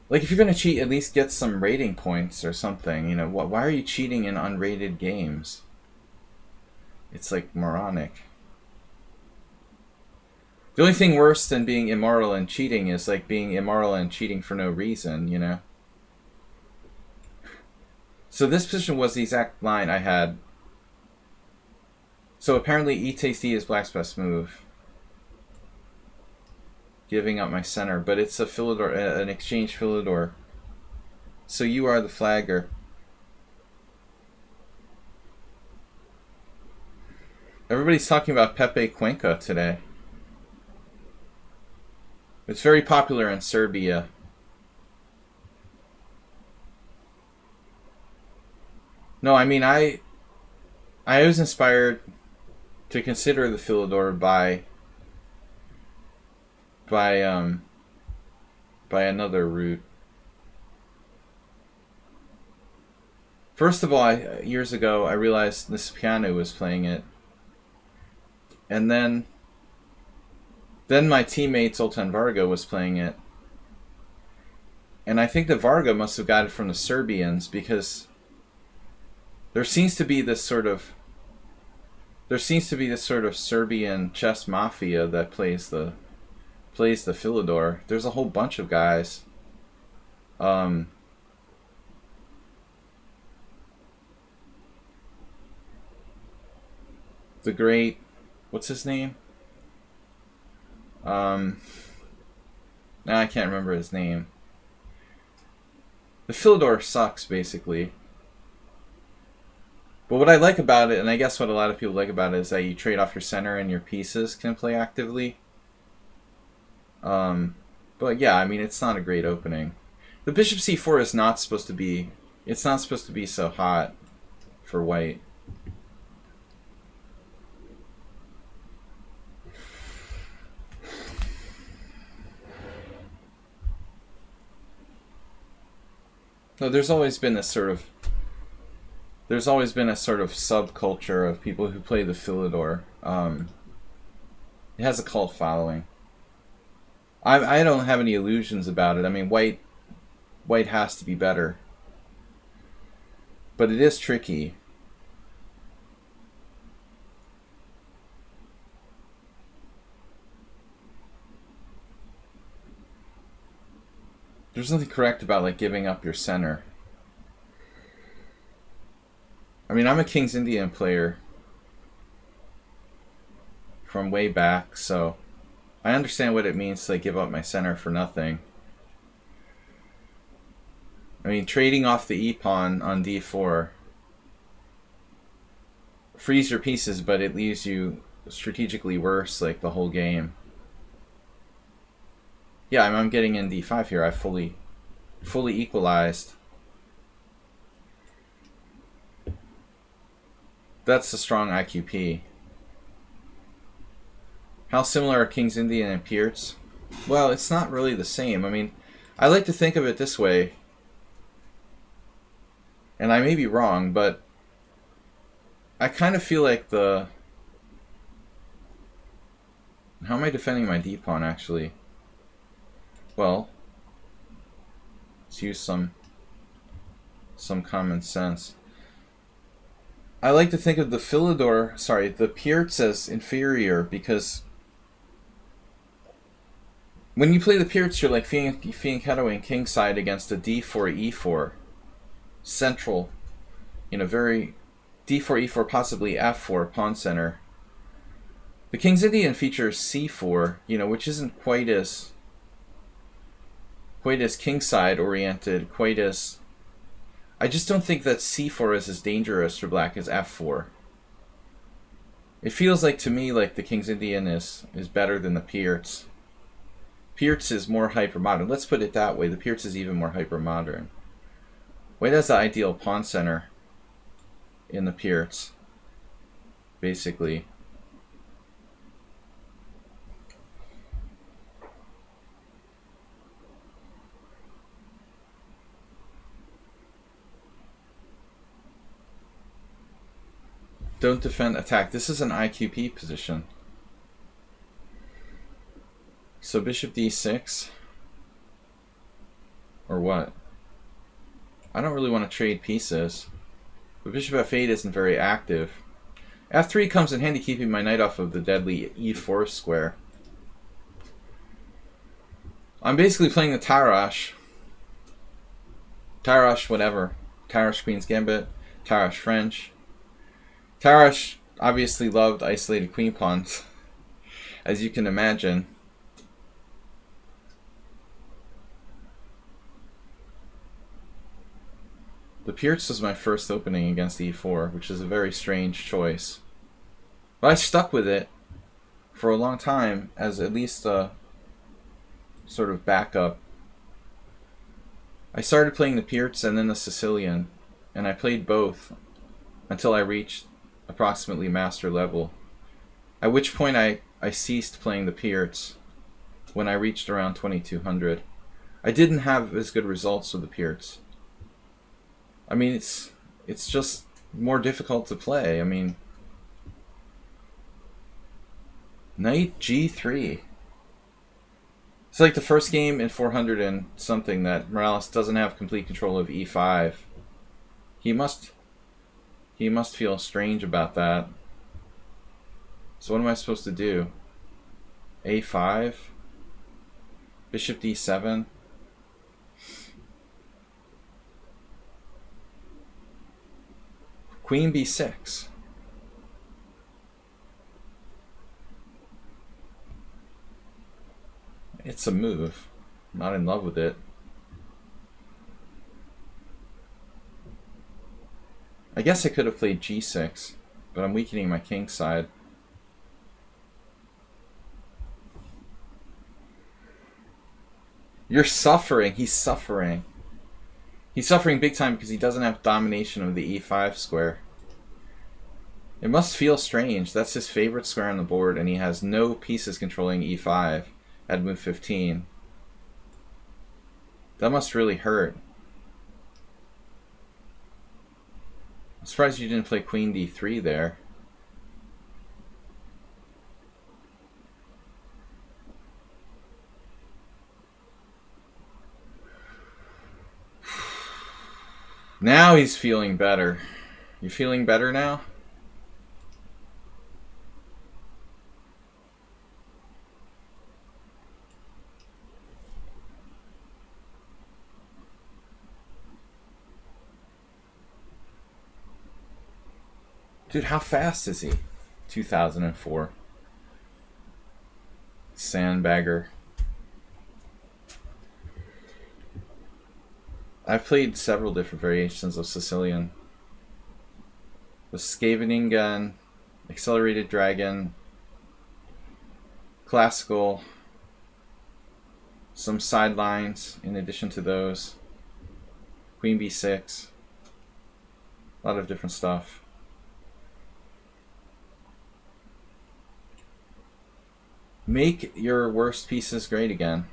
Like, if you're going to cheat, at least get some rating points or something. You know, why are you cheating in unrated games? It's like moronic. The only thing worse than being immoral and cheating is like being immoral and cheating for no reason, you know? So this position was the exact line I had. So apparently E takes D is black's best move. Giving up my center, but it's a Philidor, an exchange Philidor. So you are the flagger. Everybody's talking about Pepe Cuenca today. It's very popular in Serbia. No, I mean, I was inspired to consider the Philidor by another route. First of all, years ago, I realized Nispianu was playing it. And then my teammate Zoltan Varga was playing it. And I think that Varga must have got it from the Serbians, because there seems to be this sort of Serbian chess mafia that plays the Philidor. There's a whole bunch of guys. The great, what's his name? Now I can't remember his name. The Philidor sucks, basically. But what I like about it, and I guess what a lot of people like about it, is that you trade off your center and your pieces can play actively. But yeah, I mean, it's not a great opening. The bishop c4 is not supposed to be... It's not supposed to be so hot for white. No, there's always been a sort of subculture of people who play the Philidor. It has a cult following. I don't have any illusions about it. I mean, white has to be better, but it is tricky. There's nothing correct about like giving up your center. I mean, I'm a King's Indian player from way back, so I understand what it means to like give up my center for nothing. I mean, trading off the e-pawn on d4 frees your pieces, but it leaves you strategically worse like the whole game. Yeah, I'm getting in d5 here. I fully equalized. That's a strong IQP. How similar are King's Indian and Pierce? Well, it's not really the same. I mean, I like to think of it this way, and I may be wrong, but I kind of feel like the How am I defending my d-pawn, actually? Well, let's use some common sense. I like to think of the the Pirc as inferior, because when you play the Pirc, you're like fianchettoing kingside against a d4, e4 central, very d4, e4, possibly f4 pawn center. The King's Indian features c4, which isn't quite as kingside oriented, quite as... I just don't think that c4 is as dangerous for black as f4. It feels like to me like the King's Indian is better than the Pirc. Pirc is more hyper-modern. Let's put it that way. The Pirc is even more hyper-modern. White has the ideal pawn center in the Pirc, basically. Don't defend, attack. This is an IQP position. So bishop d6. Or what? I don't really want to trade pieces. But bishop f8 isn't very active. f3 comes in handy, keeping my knight off of the deadly e4 square. I'm basically playing the Tarrasch. Tarrasch whatever. Tarrasch Queen's Gambit. Tarrasch French. Tarrasch obviously loved isolated queen pawns, as you can imagine. The Pirc was my first opening against e4, which is a very strange choice. But I stuck with it for a long time as at least a sort of backup. I started playing the Pirc and then the Sicilian, and I played both until I reached approximately master level, at which point I ceased playing the Pirc when I reached around 2200. I didn't have as good results with the Pirc. I mean, it's just more difficult to play. I mean, knight g3. It's like the first game in 400 and something that Morales doesn't have complete control of e5. He must feel strange about that. So what am I supposed to do? a5? Bishop d7? Queen b6. It's a move. I'm not in love with it. I guess I could have played g6, but I'm weakening my king side. You're suffering. He's suffering. He's suffering big time because he doesn't have domination of the e5 square. It must feel strange. That's his favorite square on the board, and he has no pieces controlling e5 at move 15. That must really hurt. I'm surprised you didn't play queen d3 there. Now he's feeling better. You feeling better now? Dude, how fast is he? 2004. Sandbagger. I've played several different variations of Sicilian. The Scheveningen, Accelerated Dragon, Classical, some sidelines in addition to those, Queen b6, a lot of different stuff. Make your worst pieces great again.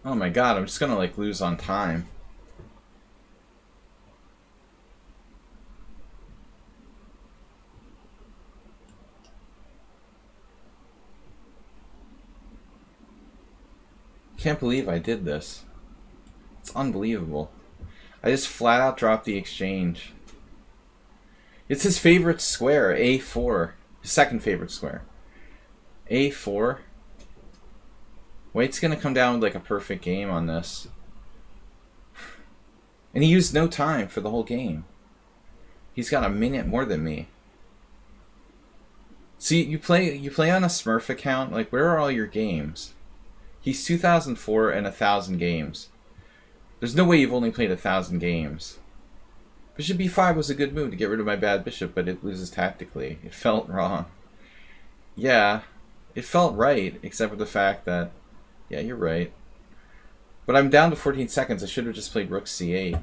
Oh my god, I'm just gonna like lose on time. Can't believe I did this. It's unbelievable. I just flat out dropped the exchange. It's his favorite square, A4. His second favorite square. A4. White's gonna come down with like a perfect game on this. And he used no time for the whole game. He's got a minute more than me. See, you play on a Smurf account, like where are all your games? He's 2004 and 1,000 games. There's no way you've only played 1,000 games. Bishop b5 was a good move to get rid of my bad bishop, but it loses tactically. It felt wrong. Yeah, it felt right, except for the fact that, yeah, you're right. But I'm down to 14 seconds. I should have just played rook c8.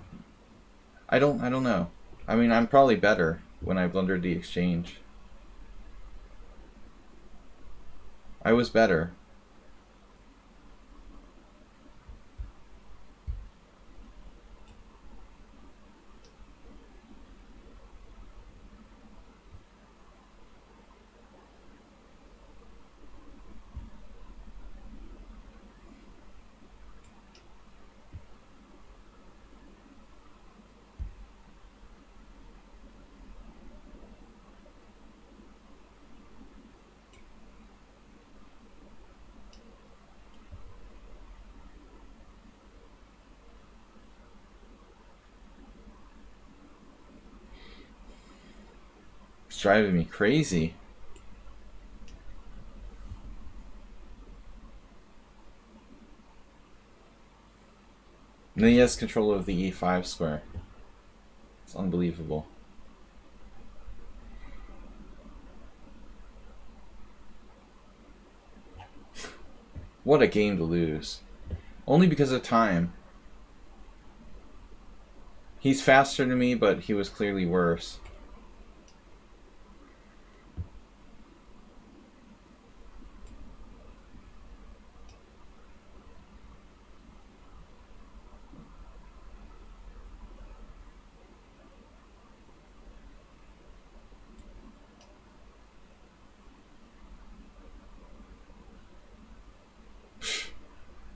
I don't know. I mean, I'm probably better when I blundered the exchange. I was better. It's driving me crazy. And then he has control of the e5 square. It's unbelievable. What a game to lose. Only because of time. He's faster than me, but he was clearly worse.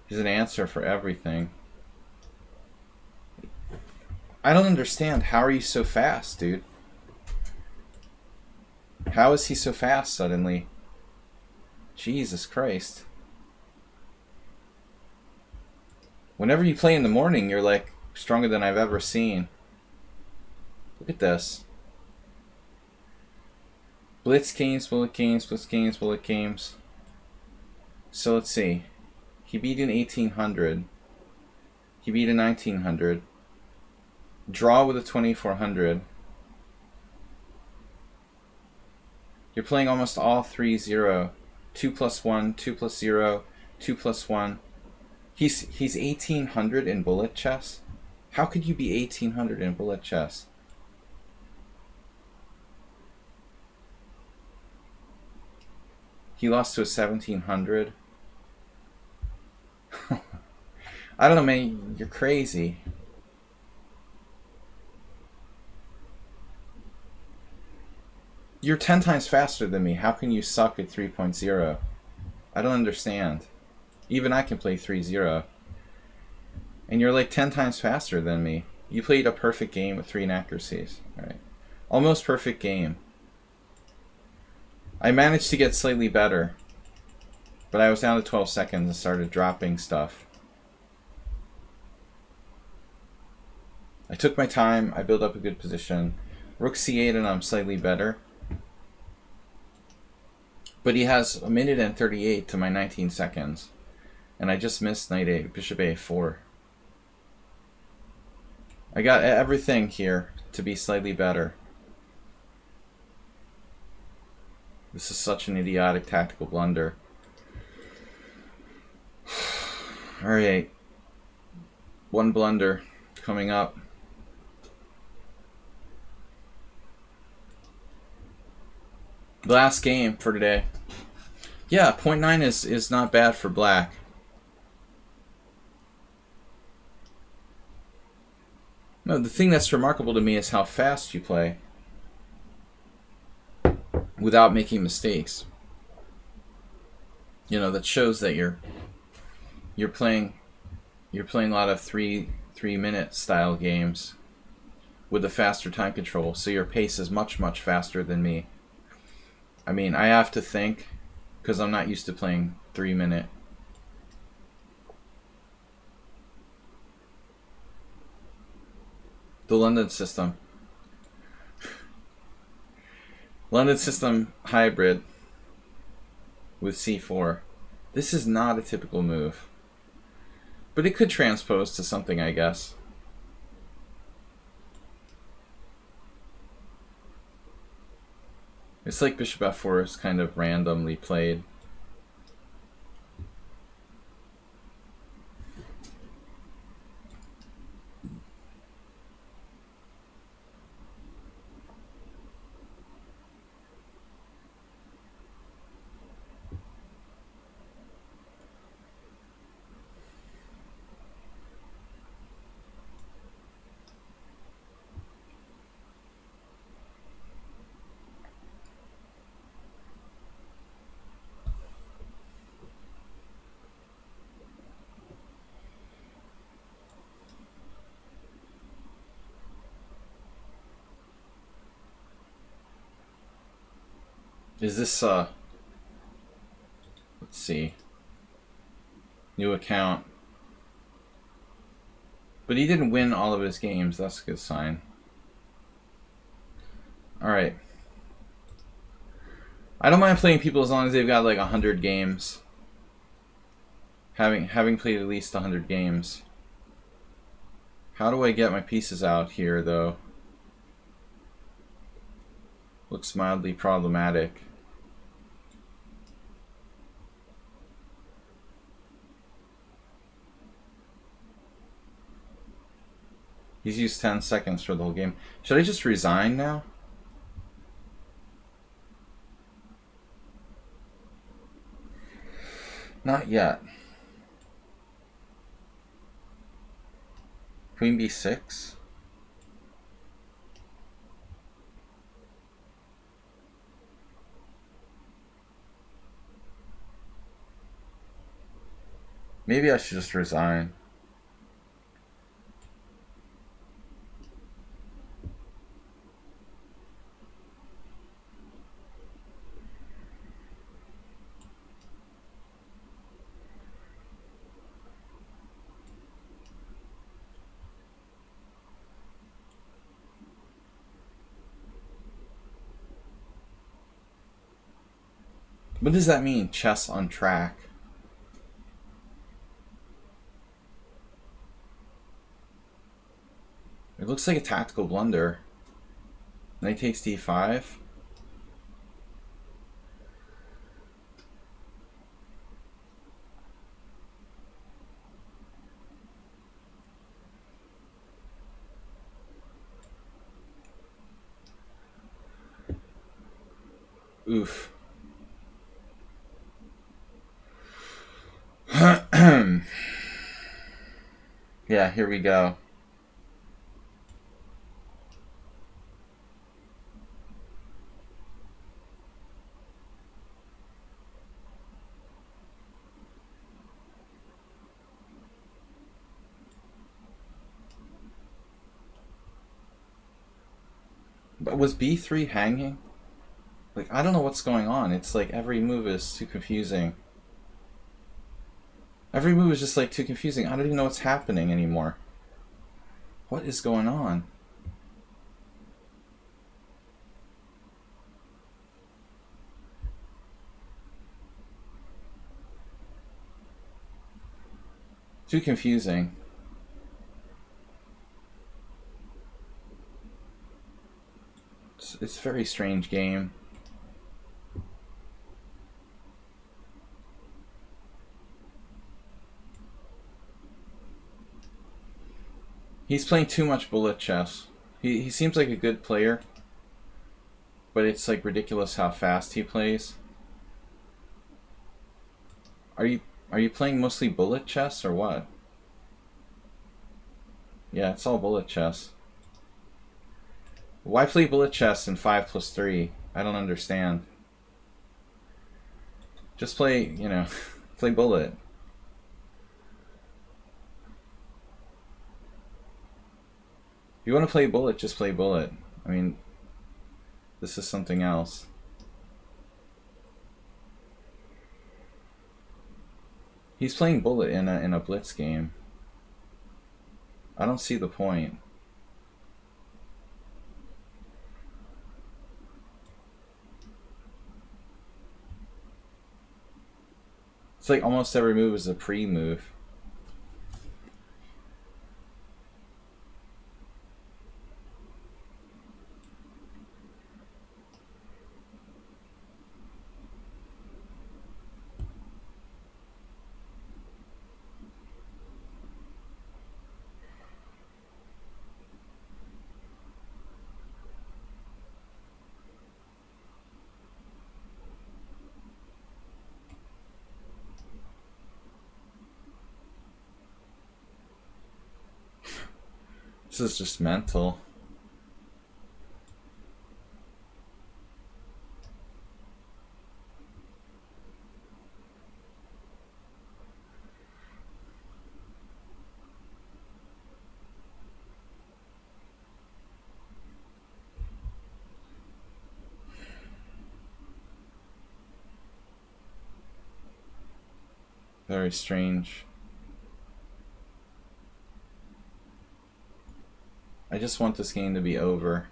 He's an answer for everything. I don't understand. How are you so fast, dude? How is he so fast suddenly? Jesus Christ. Whenever you play in the morning, you're like stronger than I've ever seen. Look at this. Blitz games, bullet games, blitz games, bullet games. So let's see. He beat in 1800. He beat in 1900. Draw with a 2400. You're playing almost all 3-0. 2 plus 1, 2 plus 0, 2 plus 1. He's 1800 in bullet chess? How could you be 1800 in bullet chess? He lost to a 1700. I don't know, man. You're crazy. You're 10 times faster than me. How can you suck at 3.0? I don't understand. Even I can play 3-0. And you're like 10 times faster than me. You played a perfect game with 3 inaccuracies. Alright. Almost perfect game. I managed to get slightly better. But I was down to 12 seconds and started dropping stuff. I took my time. I built up a good position. Rook c8 and I'm slightly better. But he has a minute and 38 to my 19 seconds. And I just missed knight a, bishop a4. I got everything here to be slightly better. This is such an idiotic tactical blunder. Alright. One blunder coming up. Last game for today. Yeah, 0.9 is not bad for black. No, the thing that's remarkable to me is how fast you play without making mistakes. You know, that shows that you're playing a lot of three-minute style games with a faster time control, so your pace is much faster than me. I mean, I have to think because I'm not used to playing 3-minute. The London system. London system hybrid with c4. This is not a typical move. But it could transpose to something, I guess. It's like bishop f4 is kind of randomly played. Is this, let's see. New account. But he didn't win all of his games. That's a good sign. Alright. I don't mind playing people as long as they've got like 100 games. Having played at least 100 games. How do I get my pieces out here, though? Looks mildly problematic. He's used 10 seconds for the whole game. Should I just resign now? Not yet. Queen b6? Maybe I should just resign. What does that mean, chess on track? It looks like a tactical blunder. Knight takes d5. Oof. Yeah, here we go. But was b3 hanging? Like, I don't know what's going on. It's like every move is too confusing. Every move is just like too confusing. I don't even know what's happening anymore. What is going on? Too confusing. It's a very strange game. He's playing too much bullet chess. He seems like a good player, but it's like ridiculous how fast he plays. Are you playing mostly bullet chess or what? Yeah, it's all bullet chess. Why play bullet chess in 5+3? I don't understand. Just play, you know, play bullet. If you want to play bullet, just play bullet. I mean, this is something else. He's playing bullet in a blitz game. I don't see the point. It's like almost every move is a pre-move. This is just mental. Very strange. I just want this game to be over.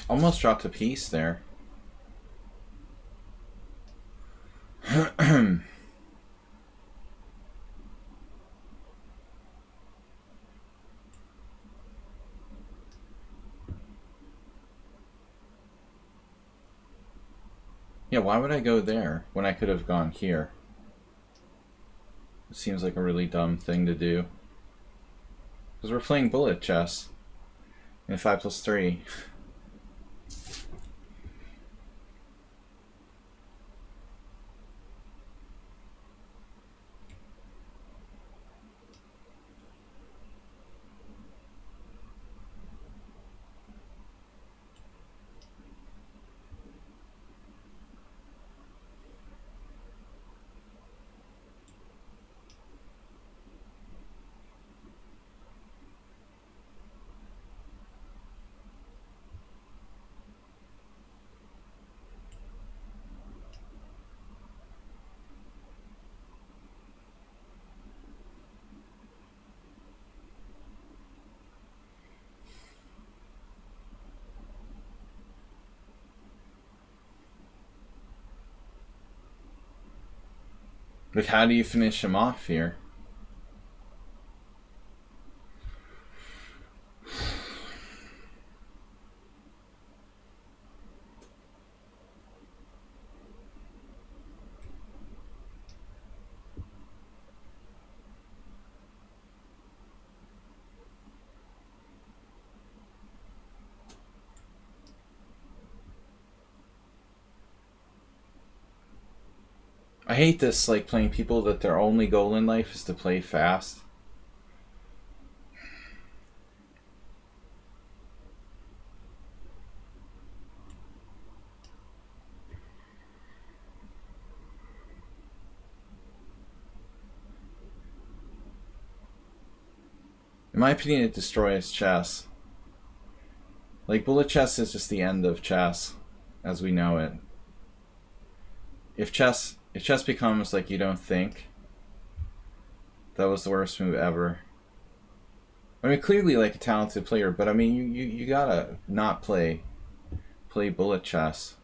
Almost dropped a piece there. Yeah, why would I go there when I could have gone here? It seems like a really dumb thing to do. Because we're playing bullet chess in 5+3. But how do you finish him off here? I hate this, like, playing people that their only goal in life is to play fast. In my opinion, it destroys chess. Like, bullet chess is just the end of chess as we know it. If chess becomes like you don't think, that was the worst move ever. I mean, clearly like a talented player, but I mean, you gotta not play bullet chess.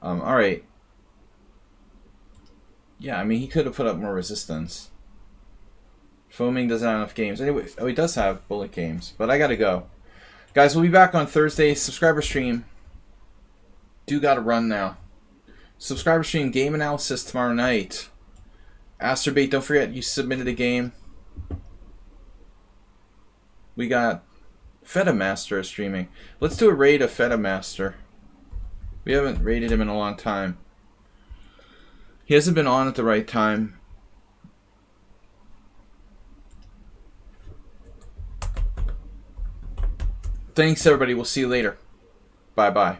All right. Yeah, I mean, he could have put up more resistance. Foaming doesn't have enough games. Anyway, oh, he does have bullet games, but I gotta go. Guys, we'll be back on Thursday. Subscriber stream. Do gotta run now. Subscriber stream game analysis tomorrow night. Asterbait, don't forget you submitted a game. We got Feta Master streaming. Let's do a raid of Feta Master. We haven't raided him in a long time. He hasn't been on at the right time. Thanks, everybody. We'll see you later. Bye-bye.